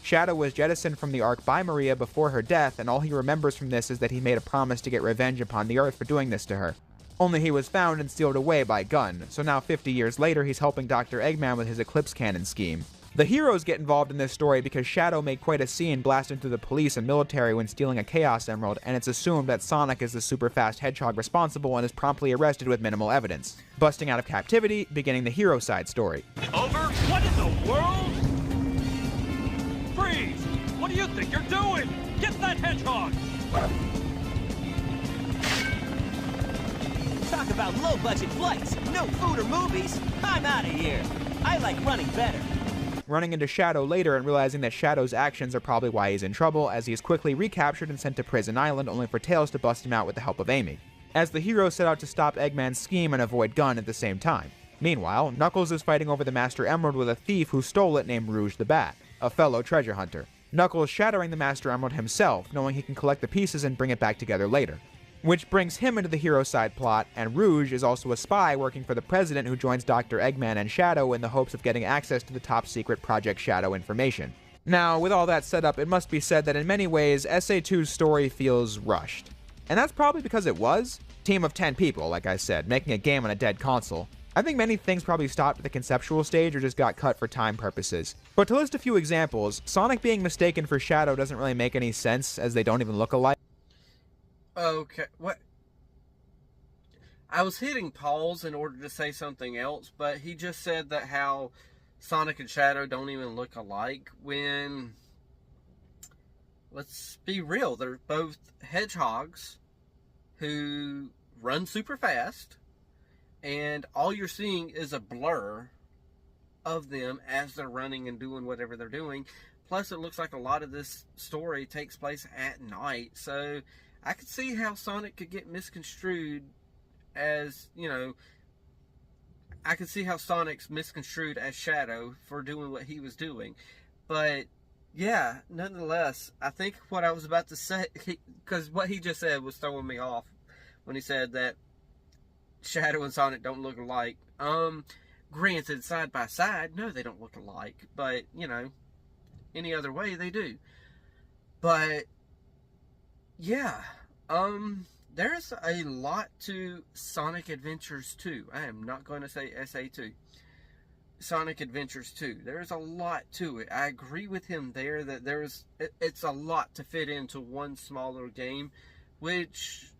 S3: Shadow was jettisoned from the Ark by Maria before her death, and all he remembers from this is that he made a promise to get revenge upon the Earth for doing this to her. Only he was found and sealed away by Gunn, so now 50 years later he's helping Dr. Eggman with his Eclipse Cannon scheme. The heroes get involved in this story because Shadow made quite a scene blasting through the police and military when stealing a Chaos Emerald, and it's assumed that Sonic is the super fast hedgehog responsible and is promptly arrested with minimal evidence, busting out of captivity, beginning the hero side story.
S5: Over? What in the world? Freeze! What do you think you're doing? Get that hedgehog!
S6: Talk about low-budget flights, no food or movies. I'm out of here. I like running better.
S3: Running into Shadow later and realizing that Shadow's actions are probably why he's in trouble, as he is quickly recaptured and sent to Prison Island, only for Tails to bust him out with the help of Amy, as the heroes set out to stop Eggman's scheme and avoid Gun at the same time. Meanwhile, Knuckles is fighting over the Master Emerald with a thief who stole it named Rouge the Bat, a fellow treasure hunter. Knuckles shattering the Master Emerald himself, knowing he can collect the pieces and bring it back together later. Which brings him into the hero side plot, and Rouge is also a spy working for the President who joins Dr. Eggman and Shadow in the hopes of getting access to the top-secret Project Shadow information. Now, with all that set up, it must be said that in many ways, SA2's story feels rushed. And that's probably because it was. Team of 10 people, like I said, making a game on a dead console. I think many things probably stopped at the conceptual stage or just got cut for time purposes. But to list a few examples, Sonic being mistaken for Shadow doesn't really make any sense, as they don't even look alike.
S2: Okay, what? I was hitting pause in order to say something else, but he just said that how Sonic and Shadow don't even look alike when, let's be real, they're both hedgehogs who run super fast, and all you're seeing is a blur of them as they're running and doing whatever they're doing. Plus, it looks like a lot of this story takes place at night, so I could see how Sonic could get misconstrued as, I could see how Sonic's misconstrued as Shadow for doing what he was doing. But, yeah, nonetheless, I think what I was about to say, because what he just said was throwing me off when he said that Shadow and Sonic don't look alike. Granted, side by side, no, they don't look alike. But, any other way, they do. But yeah, there's a lot to Sonic Adventures 2. I am not going to say SA2. Sonic Adventures 2. There's a lot to it. I agree with him there that it's a lot to fit into one smaller game, which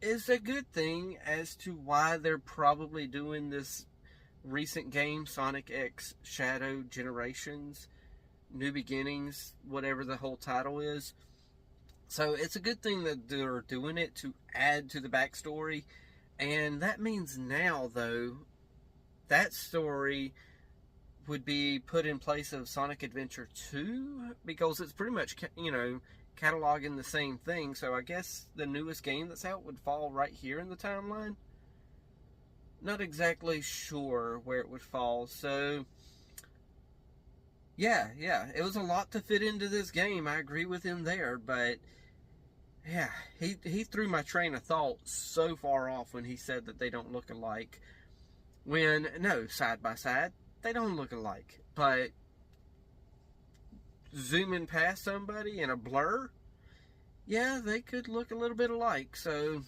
S2: is a good thing as to why they're probably doing this recent game, Sonic X Shadow Generations, New Beginnings, whatever the whole title is. So it's a good thing that they're doing it to add to the backstory. And that means now, though, that story would be put in place of Sonic Adventure 2, because it's pretty much, cataloging the same thing. So I guess the newest game that's out would fall right here in the timeline. Not exactly sure where it would fall. So yeah, it was a lot to fit into this game. I agree with him there, but yeah, he threw my train of thought so far off when he said that they don't look alike. When, no, side by side, they don't look alike. But zooming past somebody in a blur, yeah, they could look a little bit alike. So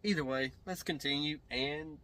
S2: either way, let's continue. And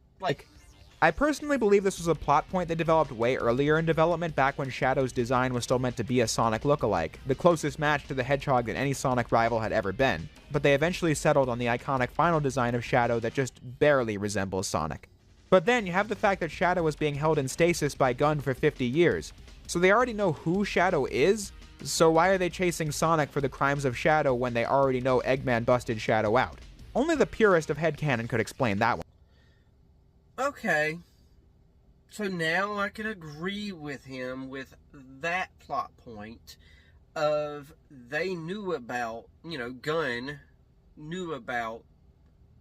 S3: I personally believe this was a plot point they developed way earlier in development, back when Shadow's design was still meant to be a Sonic lookalike, the closest match to the Hedgehog that any Sonic rival had ever been. But they eventually settled on the iconic final design of Shadow that just barely resembles Sonic. But then you have the fact that Shadow was being held in stasis by Gun for 50 years. So they already know who Shadow is, so why are they chasing Sonic for the crimes of Shadow when they already know Eggman busted Shadow out? Only the purist of headcanon could explain that one.
S2: okay, so now I can agree with him with that plot point of they knew about, Gun knew about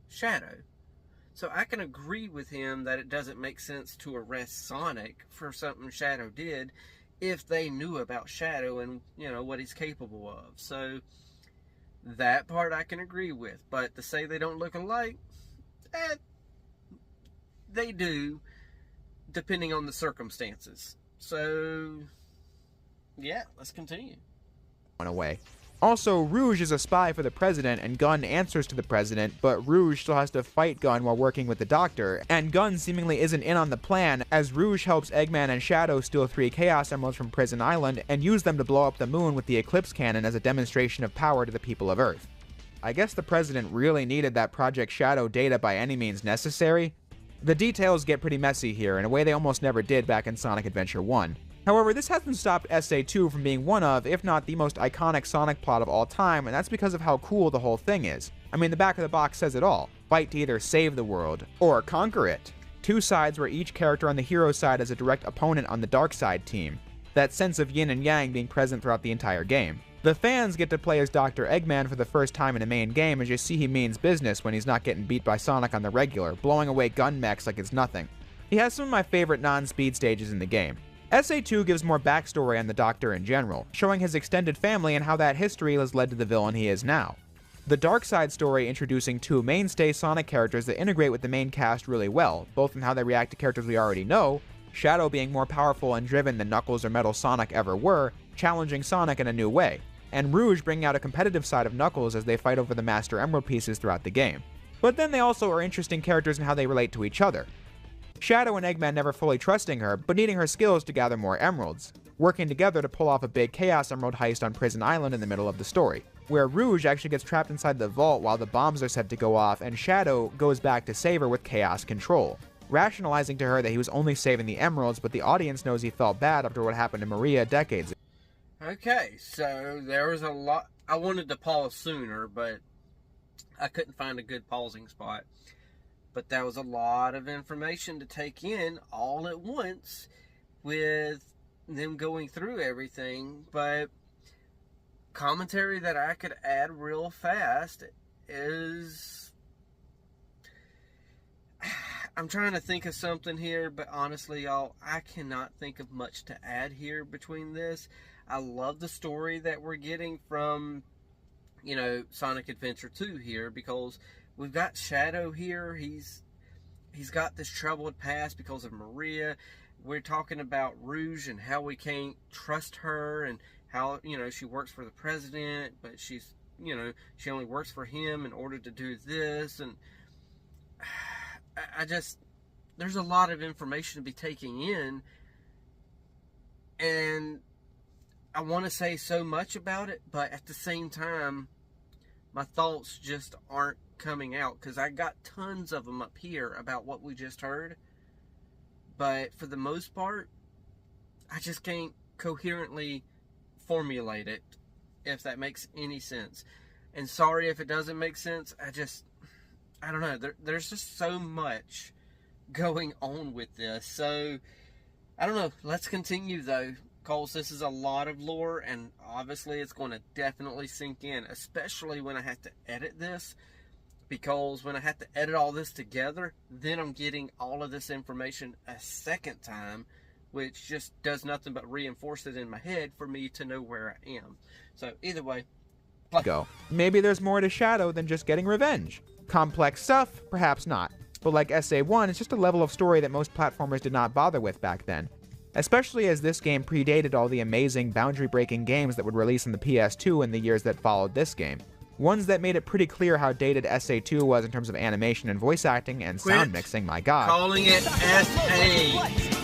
S2: Shadow. So I can agree with him that it doesn't make sense to arrest Sonic for something Shadow did if they knew about Shadow and, what he's capable of. So that part I can agree with. But to say they don't look alike, they do, depending on the circumstances. So, yeah, let's continue.
S3: Away. Also, Rouge is a spy for the president, and Gun answers to the president, but Rouge still has to fight Gun while working with the Doctor, and Gun seemingly isn't in on the plan, as Rouge helps Eggman and Shadow steal 3 Chaos Emeralds from Prison Island and use them to blow up the moon with the Eclipse Cannon as a demonstration of power to the people of Earth. I guess the president really needed that Project Shadow data by any means necessary. The details get pretty messy here, in a way they almost never did back in Sonic Adventure 1. However, this hasn't stopped SA2 from being one of, if not the most iconic Sonic plot of all time, and that's because of how cool the whole thing is. I mean, the back of the box says it all. Fight to either save the world, or conquer it. 2 sides where each character on the hero side is a direct opponent on the dark side team. That sense of yin and yang being present throughout the entire game. The fans get to play as Dr. Eggman for the first time in a main game, as you see he means business when he's not getting beat by Sonic on the regular, blowing away gun mechs like it's nothing. He has some of my favorite non-speed stages in the game. SA2 gives more backstory on the Doctor in general, showing his extended family and how that history has led to the villain he is now. The Dark Side story introducing 2 mainstay Sonic characters that integrate with the main cast really well, both in how they react to characters we already know, Shadow being more powerful and driven than Knuckles or Metal Sonic ever were, challenging Sonic in a new way, and Rouge bringing out a competitive side of Knuckles as they fight over the Master Emerald pieces throughout the game. But then they also are interesting characters in how they relate to each other. Shadow and Eggman never fully trusting her, but needing her skills to gather more emeralds, working together to pull off a big Chaos Emerald heist on Prison Island in the middle of the story, where Rouge actually gets trapped inside the vault while the bombs are set to go off, and Shadow goes back to save her with Chaos Control, rationalizing to her that he was only saving the emeralds, but the audience knows he felt bad after what happened to Maria decades ago.
S2: Okay, so there was a lot. I wanted to pause sooner, but I couldn't find a good pausing spot. But that was a lot of information to take in all at once with them going through everything. But commentary that I could add real fast is... I'm trying to think of something here, but honestly, y'all, I cannot think of much to add here between this. I love the story that we're getting from, Sonic Adventure 2 here, because we've got Shadow here. He's got this troubled past because of Maria. We're talking about Rouge and how we can't trust her, and how, she works for the president, but she's, she only works for him in order to do this. And there's a lot of information to be taking in, and I want to say so much about it, but at the same time, my thoughts just aren't coming out, because I got tons of them up here about what we just heard, but for the most part, I just can't coherently formulate it, if that makes any sense. And sorry if it doesn't make sense. I don't know, there's just so much going on with this. So I don't know, let's continue though, because this is a lot of lore, and obviously it's going to definitely sink in, especially when I have to edit this, because when I have to edit all this together, then I'm getting all of this information a second time, which just does nothing but reinforce it in my head for me to know where I am. So either way,
S3: go. Maybe there's more to Shadow than just getting revenge. Complex stuff? Perhaps not. But like SA1, it's just a level of story that most platformers did not bother with back then. Especially as this game predated all the amazing boundary-breaking games that would release on the PS2 in the years that followed this game. Ones that made it pretty clear how dated SA2 was in terms of animation and voice acting and sound mixing, my god.
S2: Calling it SA.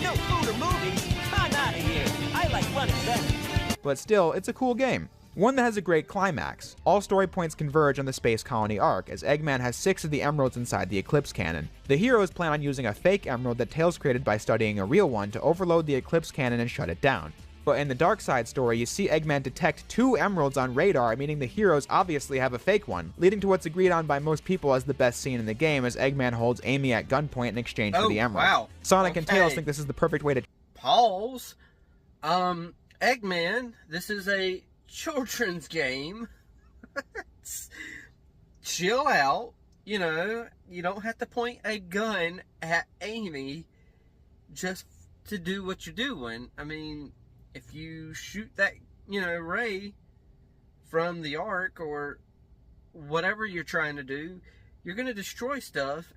S6: No food or movies. I'm out of here. I like running better.
S3: But still, it's a cool game. One that has a great climax. All story points converge on the Space Colony arc, as Eggman has 6 of the emeralds inside the Eclipse Cannon. The heroes plan on using a fake emerald that Tails created by studying a real one to overload the Eclipse Cannon and shut it down. But in the Dark Side story, you see Eggman detect 2 emeralds on radar, meaning the heroes obviously have a fake one, leading to what's agreed on by most people as the best scene in the game, as Eggman holds Amy at gunpoint in exchange for the emerald.
S2: Wow.
S3: Sonic and Tails think this is the perfect way to...
S2: Pause. Eggman, this is a children's game. Chill out. You don't have to point a gun at Amy just to do what you're doing. I mean, if you shoot that, ray from the arc or whatever you're trying to do, you're going to destroy stuff,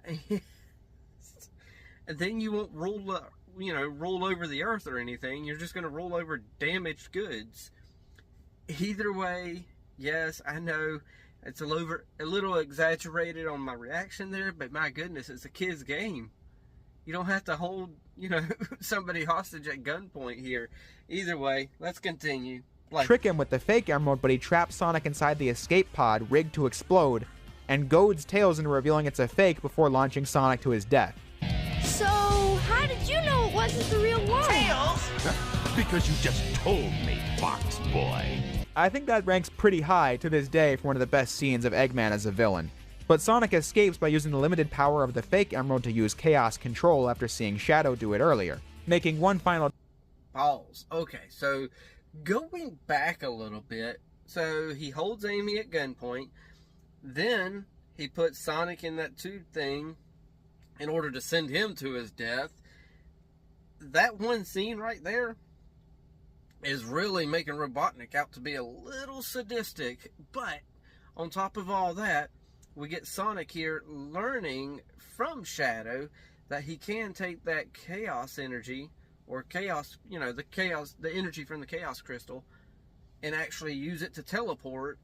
S2: and then you won't roll over the earth or anything. You're just going to roll over damaged goods. Either way, Yes, I know it's a little exaggerated on my reaction there, but my goodness, it's a kid's game. You don't have to hold, somebody hostage at gunpoint here. Either way, let's continue.
S3: Trick him with the fake emerald, but he traps Sonic inside the escape pod rigged to explode and goads Tails into revealing it's a fake before launching Sonic to his death.
S4: So, how did you know it wasn't the real one?
S6: Tails!
S5: Because you just told me, Fox Boy.
S3: I think that ranks pretty high to this day for one of the best scenes of Eggman as a villain. But Sonic escapes by using the limited power of the fake emerald to use Chaos Control after seeing Shadow do it earlier, making one final
S2: Pause. Okay, so going back a little bit, so he holds Amy at gunpoint, then he puts Sonic in that tube thing in order to send him to his death. That one scene right there is really making Robotnik out to be a little sadistic, but on top of all that, we get Sonic here learning from Shadow that he can take that chaos energy, or chaos, the energy from the chaos crystal, and actually use it to teleport,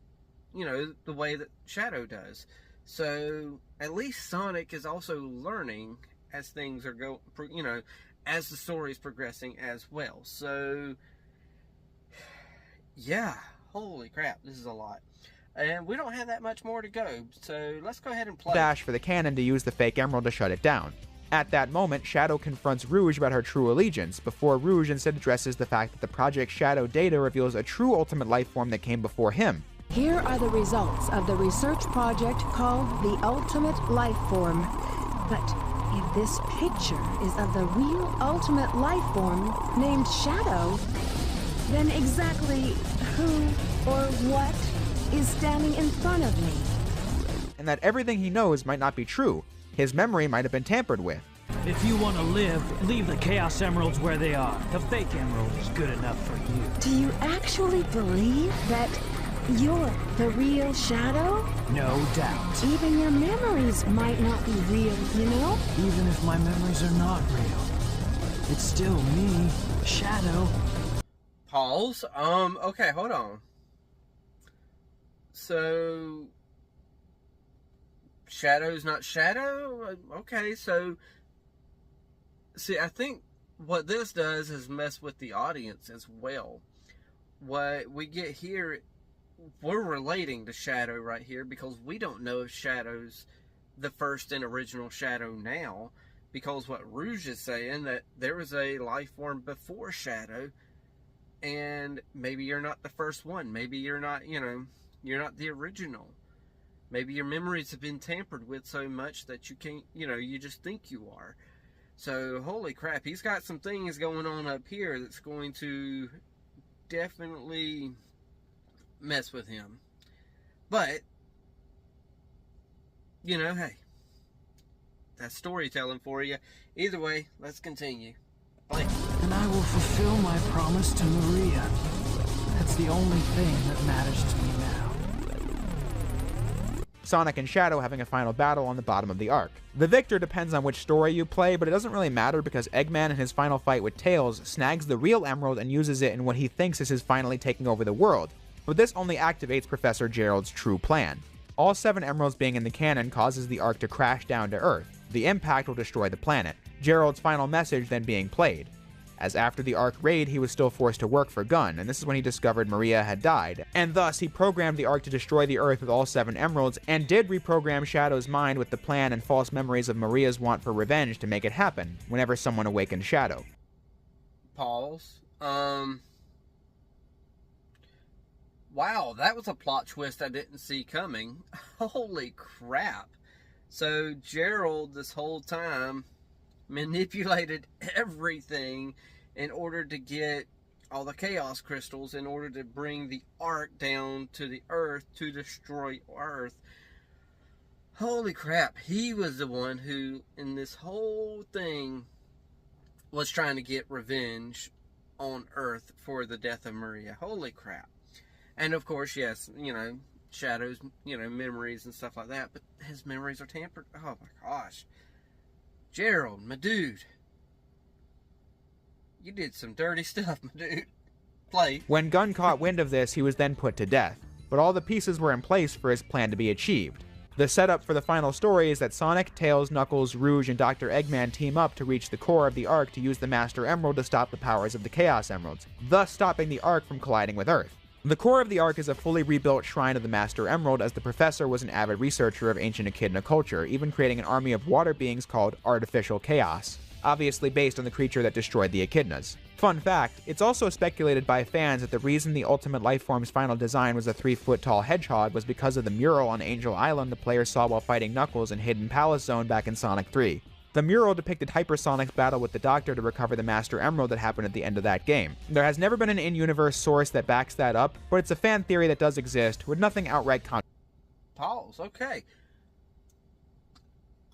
S2: the way that Shadow does. So at least Sonic is also learning as things are as the story is progressing as well. So yeah, holy crap, this is a lot. And we don't have that much more to go, so let's go ahead and play.
S3: dash for the cannon to use the fake emerald to shut it down. At that moment, Shadow confronts Rouge about her true allegiance, before Rouge instead addresses the fact that the Project Shadow data reveals a true ultimate life form that came before him.
S7: Here are the results of the research project called the Ultimate Life Form. But if this picture is of the real ultimate life form named Shadow, then exactly who or what is standing in front of me?
S3: And that everything he knows might not be true. His memory might have been tampered with.
S8: If you want to live, leave the Chaos Emeralds where they are. The fake emerald is good enough for you.
S7: Do you actually believe that you're the real Shadow?
S8: No doubt.
S7: Even your memories might not be real,
S8: Even if my memories are not real, it's still me, Shadow.
S2: Pause. Okay, hold on. So Shadow's not Shadow? Okay, so see, I think what this does is mess with the audience as well. What we get here, we're relating to Shadow right here because we don't know if Shadow's the first and original Shadow now, because what Rouge is saying, that there was a life form before Shadow, and maybe you're not the first one. Maybe you're not, you're not the original. Maybe your memories have been tampered with so much that you can't, you just think you are. So, holy crap, he's got some things going on up here that's going to definitely mess with him. But, hey, that's storytelling for you. Either way, let's continue. Play.
S8: And I will fulfill my promise to Maria. That's the only thing that matters to me now.
S3: Sonic and Shadow having a final battle on the bottom of the arc. The victor depends on which story you play, but it doesn't really matter because Eggman in his final fight with Tails snags the real emerald and uses it in what he thinks is his finally taking over the world. But this only activates Professor Gerald's true plan. All 7 emeralds being in the cannon causes the arc to crash down to Earth. The impact will destroy the planet. Gerald's final message then being played. As after the Ark raid, he was still forced to work for Gun, and this is when he discovered Maria had died, and thus he programmed the Ark to destroy the Earth with all 7 emeralds, and did reprogram Shadow's mind with the plan and false memories of Maria's want for revenge to make it happen, whenever someone awakened Shadow.
S2: Pause. Wow, that was a plot twist I didn't see coming. Holy crap. So Gerald, this whole time, manipulated everything in order to get all the chaos crystals, in order to bring the Ark down to the Earth to destroy Earth. Holy crap, he was the one who, in this whole thing, was trying to get revenge on Earth for the death of Maria. Holy crap. And of course, yes, Shadow's, memories and stuff like that, but his memories are tampered. Oh my gosh. Gerald, my dude. You did some dirty stuff, my dude. Play.
S3: When Gun caught wind of this, he was then put to death. but all the pieces were in place for his plan to be achieved. The setup for the final story is that Sonic, Tails, Knuckles, Rouge, and Dr. Eggman team up to reach the core of the Ark to use the Master Emerald to stop the powers of the Chaos Emeralds, thus stopping the Ark from colliding with Earth. The core of the Ark is a fully rebuilt shrine of the Master Emerald, as the professor was an avid researcher of ancient echidna culture, even creating an army of water beings called Artificial Chaos, obviously based on the creature that destroyed the echidnas. Fun fact, it's also speculated by fans that the reason the Ultimate Lifeform's final design was a 3-foot-tall hedgehog was because of the mural on Angel Island the player saw while fighting Knuckles in Hidden Palace Zone back in Sonic 3. The mural depicted Hypersonic's battle with the Doctor to recover the Master Emerald that happened at the end of that game. There has never been an in-universe source that backs that up, but it's a fan theory that does exist, with nothing outright
S2: Pause. Okay.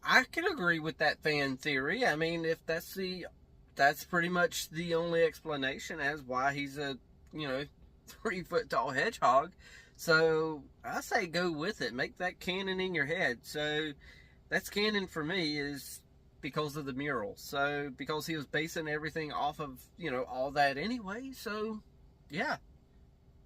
S2: I can agree with that fan theory. I mean, if that's pretty much the only explanation as why he's a, 3-foot-tall hedgehog. So I say go with it. Make that canon in your head. So that's canon for me, is because of the mural. So because he was basing everything off of, all that anyway. So yeah.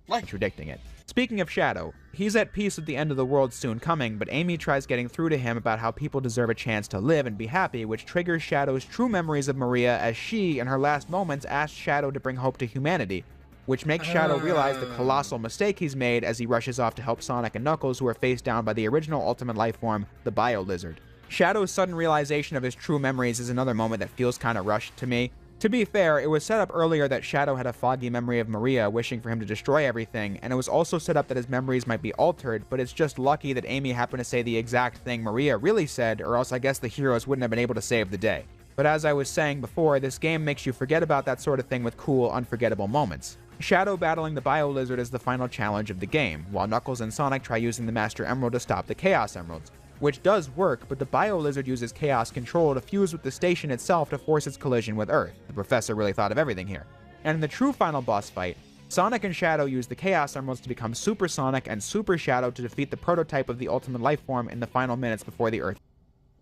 S3: Contradicting it. Speaking of Shadow, he's at peace with the end of the world soon coming, but Amy tries getting through to him about how people deserve a chance to live and be happy, which triggers Shadow's true memories of Maria as she, in her last moments, asked Shadow to bring hope to humanity, which makes Shadow realize the colossal mistake he's made as he rushes off to help Sonic and Knuckles, who are faced down by the original Ultimate Lifeform, the Bio Lizard. Shadow's sudden realization of his true memories is another moment that feels kinda rushed to me. To be fair, it was set up earlier that Shadow had a foggy memory of Maria wishing for him to destroy everything, and it was also set up that his memories might be altered, but it's just lucky that Amy happened to say the exact thing Maria really said, or else I guess the heroes wouldn't have been able to save the day. But as I was saying before, this game makes you forget about that sort of thing with cool, unforgettable moments. Shadow battling the Bio Lizard is the final challenge of the game, while Knuckles and Sonic try using the Master Emerald to stop the Chaos Emeralds, which does work, but the Bio Lizard uses Chaos Control to fuse with the station itself to force its collision with Earth. The professor really thought of everything here. And in the true final boss fight, Sonic and Shadow use the Chaos Emeralds to become Super Sonic and Super Shadow to defeat the prototype of the Ultimate Lifeform in the final minutes before the Earth.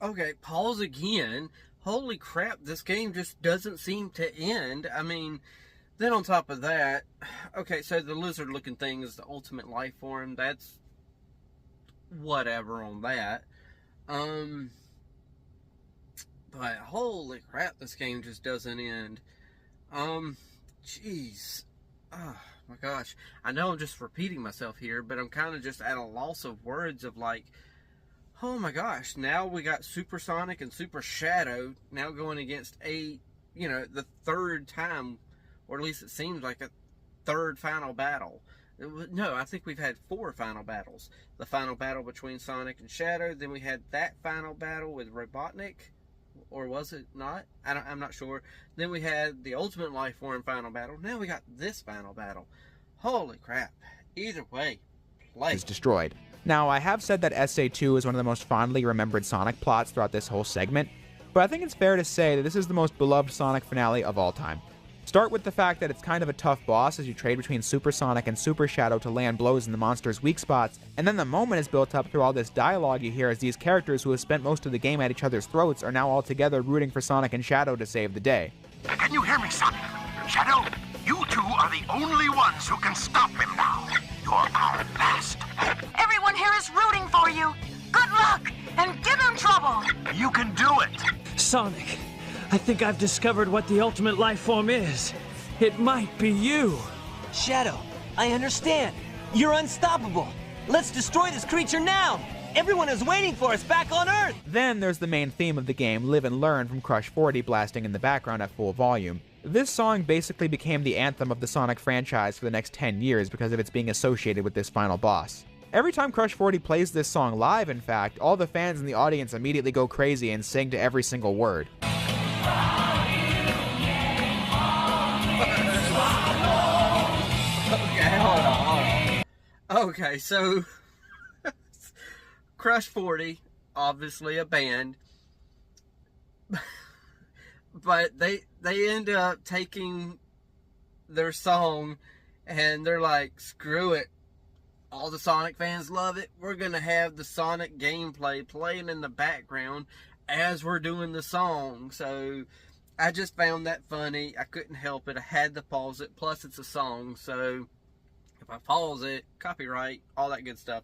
S2: Okay, pause again. Holy crap, this game just doesn't seem to end. I mean, then on top of that, okay, so the lizard-looking thing is the Ultimate Lifeform. That's whatever on that. But holy crap, this game just doesn't end. Jeez. Oh my gosh. I know I'm just repeating myself here, but I'm kind of just at a loss of words of like, oh my gosh, now we got Super Sonic and Super Shadow now going against the third time, or at least it seems like a third final battle. No, I think we've had 4 final battles. The final battle between Sonic and Shadow, then we had that final battle with Robotnik, or was it not? I'm not sure. Then we had the Ultimate Lifeform final battle. Now we got this final battle. Holy crap. Either way, play.
S3: Is destroyed. Now, I have said that SA2 is one of the most fondly remembered Sonic plots throughout this whole segment, but I think it's fair to say that this is the most beloved Sonic finale of all time. Start with the fact that it's kind of a tough boss as you trade between Super Sonic and Super Shadow to land blows in the monster's weak spots, and then the moment is built up through all this dialogue you hear as these characters who have spent most of the game at each other's throats are now all together rooting for Sonic and Shadow to save the day.
S9: Can you hear me, Sonic? Shadow, you two are the only ones who can stop him now. You're our last hope.
S10: Everyone here is rooting for you. Good luck, and give him trouble.
S9: You can do it.
S8: Sonic, I think I've discovered what the Ultimate Lifeform is. It might be you.
S6: Shadow, I understand. You're unstoppable. Let's destroy this creature now. Everyone is waiting for us back on Earth.
S3: Then there's the main theme of the game, Live and Learn, from Crush 40 blasting in the background at full volume. This song basically became the anthem of the Sonic franchise for the next 10 years because of its being associated with this final boss. Every time Crush 40 plays this song live, in fact, all the fans in the audience immediately go crazy and sing to every single word.
S2: Okay, hold on. Okay, so Crush 40, obviously a band, but they end up taking their song and they're like, screw it. All the Sonic fans love it. We're going to have the Sonic gameplay playing in the background as we're doing the song. So I just found that funny. I couldn't help it. I had to pause it. Plus, it's a song. So if if I pause it, copyright, all that good stuff.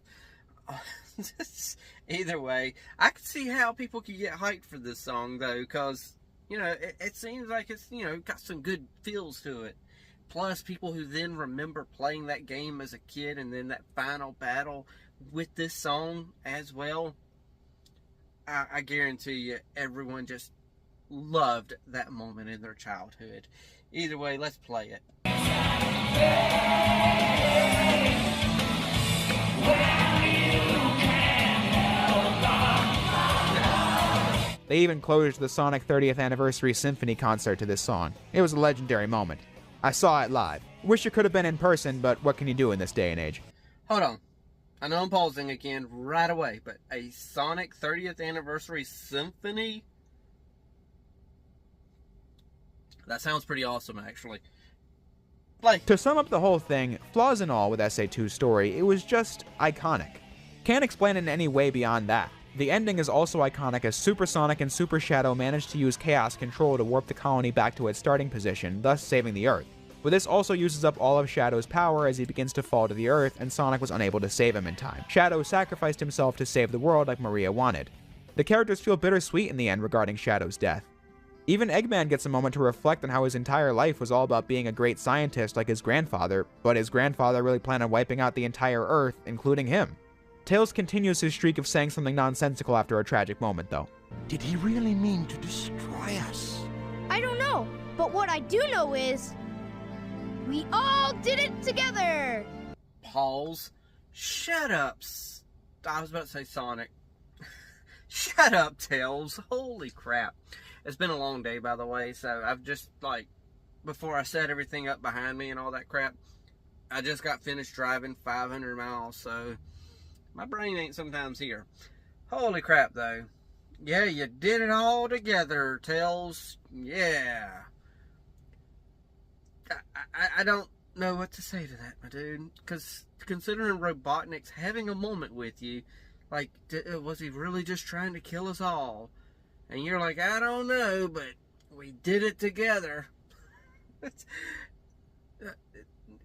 S2: Either way, I can see how people could get hyped for this song, though, because, you know, it seems like it's, you know, got some good feels to it. Plus, people who then remember playing that game as a kid and then that final battle with this song as well, I guarantee you everyone just loved that moment in their childhood. Either way, let's play it.
S3: They even closed the Sonic 30th Anniversary Symphony concert to this song. It was a legendary moment. I saw it live. Wish it could have been in person, but what can you do in this day and age?
S2: Hold on. I know I'm pausing again right away, but a Sonic 30th Anniversary Symphony? That sounds pretty awesome, actually.
S3: To sum up the whole thing, flaws and all with SA2's story, it was just iconic. Can't explain it in any way beyond that. The ending is also iconic as Super Sonic and Super Shadow managed to use Chaos Control to warp the colony back to its starting position, thus saving the Earth. But this also uses up all of Shadow's power as he begins to fall to the Earth, and Sonic was unable to save him in time. Shadow sacrificed himself to save the world like Maria wanted. The characters feel bittersweet in the end regarding Shadow's death. Even Eggman gets a moment to reflect on how his entire life was all about being a great scientist like his grandfather, but his grandfather really planned on wiping out the entire Earth, including him. Tails continues his streak of saying something nonsensical after a tragic moment, though.
S9: Did he really mean to destroy us?
S4: I don't know, but what I do know is we all did it together.
S2: Pause. Shut up. I was about to say Sonic. Shut up, Tails. Holy crap. It's been a long day, by the way, so I've just, before I set everything up behind me and all that crap, I just got finished driving 500 miles, so my brain ain't sometimes here. Holy crap, though. Yeah, you did it all together, Tails. Yeah. I don't know what to say to that, my dude. Because considering Robotnik's having a moment with you, was he really just trying to kill us all? And you're like, I don't know, but we did it together.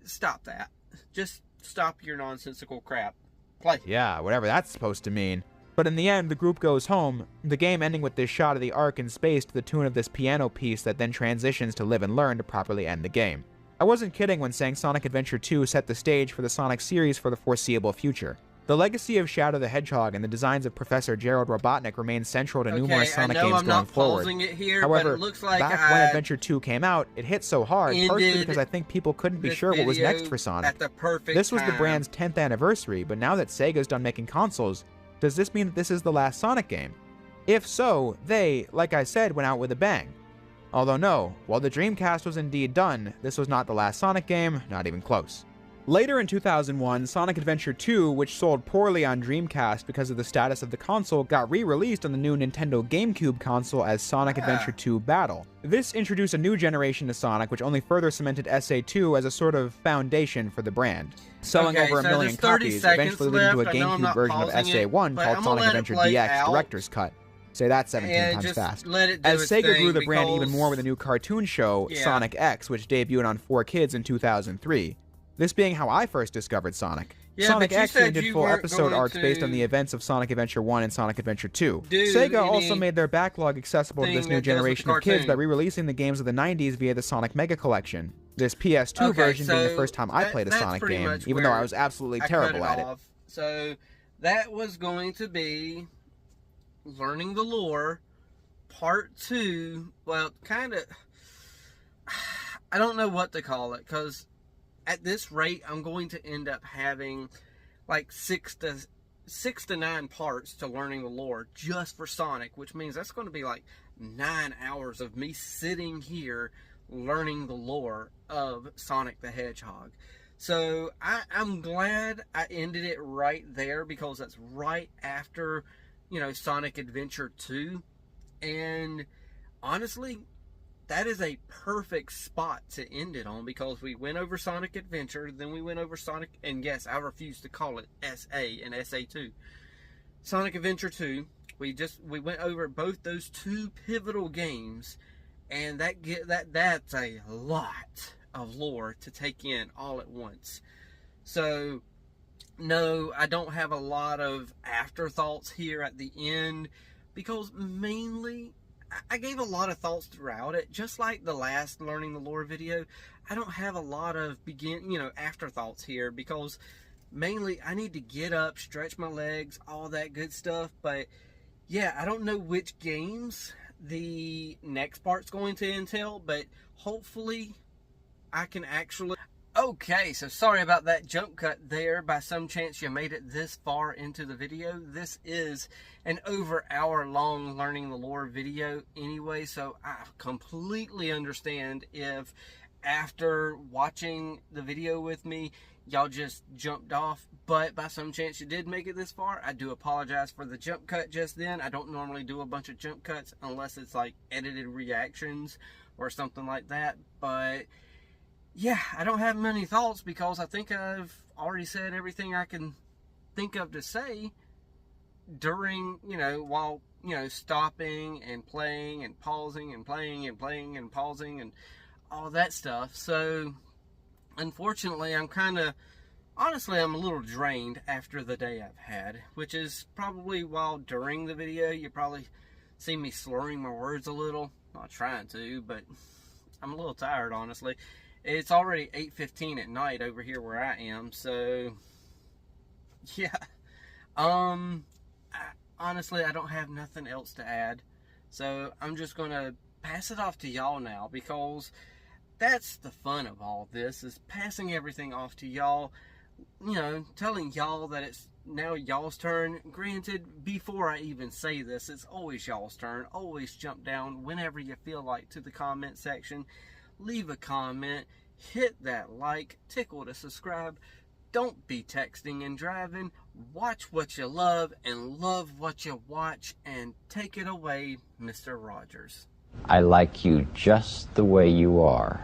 S2: Stop that. Just stop your nonsensical crap. Play.
S3: Yeah, whatever that's supposed to mean. But in the end, the group goes home, the game ending with this shot of the Ark in space to the tune of this piano piece that then transitions to Live and Learn to properly end the game. I wasn't kidding when saying Sonic Adventure 2 set the stage for the Sonic series for the foreseeable future. The legacy of Shadow the Hedgehog and the designs of Professor Gerald Robotnik remain central to numerous Sonic games going forward. However, back when Adventure 2 came out, it hit so hard, partially because I think people couldn't be sure what was next for Sonic. This was the brand's 10th anniversary, but now that Sega's done making consoles, does this mean that this is the last Sonic game? If so, they, like I said, went out with a bang. Although no, while the Dreamcast was indeed done, this was not the last Sonic game, not even close. Later in 2001, Sonic Adventure 2, which sold poorly on Dreamcast because of the status of the console, got re-released on the new Nintendo GameCube console as Sonic Adventure 2 Battle. This introduced a new generation to Sonic, which only further cemented SA2 as a sort of foundation for the brand, selling over a million copies, eventually leading to a GameCube version of SA1 called Sonic Adventure DX Director's Cut. Say that 17 times fast. As Sega grew the brand even more with a new cartoon show, Sonic X, which debuted on 4Kids in 2003. This being how I first discovered Sonic. Sonic X did full episode arcs based on the events of Sonic Adventure 1 and Sonic Adventure 2. Sega also made their backlog accessible to this new generation of kids by re-releasing the games of the 90s via the Sonic Mega Collection. This PS2 version being the first time I played a Sonic game, even though I was absolutely terrible at it.
S2: So that was going to be Learning the Lore, Part 2. Well, kind of, I don't know what to call it, because at this rate, I'm going to end up having like 6 to 9 parts to Learning the Lore just for Sonic, which means that's going to be like 9 hours of me sitting here learning the lore of Sonic the Hedgehog. So I'm glad I ended it right there, because that's right after, Sonic Adventure 2. And honestly, that is a perfect spot to end it on, because we went over Sonic Adventure, then we went over Sonic, and yes, I refuse to call it SA and SA2. Sonic Adventure 2, we went over both those two pivotal games, and that's a lot of lore to take in all at once. So, no, I don't have a lot of afterthoughts here at the end, because mainly I gave a lot of thoughts throughout it. Just like the last Learning the Lore video, I don't have a lot of afterthoughts here, because mainly I need to get up, stretch my legs, all that good stuff. But yeah, I don't know which games the next part's going to entail, but hopefully I can actually... Okay, so sorry about that jump cut there. By some chance you made it this far into the video. This is an over hour long Learning the Lore video anyway, so I completely understand if after watching the video with me y'all just jumped off. But by some chance you did make it this far, I do apologize for the jump cut just then. I don't normally do a bunch of jump cuts unless it's like edited reactions or something like that. But yeah, I don't have many thoughts, because I think I've already said everything I can think of to say during, while, stopping and playing and pausing and playing and playing and pausing and all that stuff. So, unfortunately, honestly, I'm a little drained after the day I've had, which is probably while during the video, you probably see me slurring my words a little. Not trying to, but I'm a little tired, honestly. It's already 8:15 at night over here where I am, so yeah. Honestly, I don't have nothing else to add, so I'm just gonna pass it off to y'all now, because that's the fun of all this, is passing everything off to y'all. Telling y'all that it's now y'all's turn. Granted, before I even say this, it's always y'all's turn. Always jump down whenever you feel like to the comment section. Leave a comment, hit that like, tickle to subscribe. Don't be texting and driving. Watch what you love and love what you watch, and take it away, Mr. Rogers.
S11: I like you just the way you are.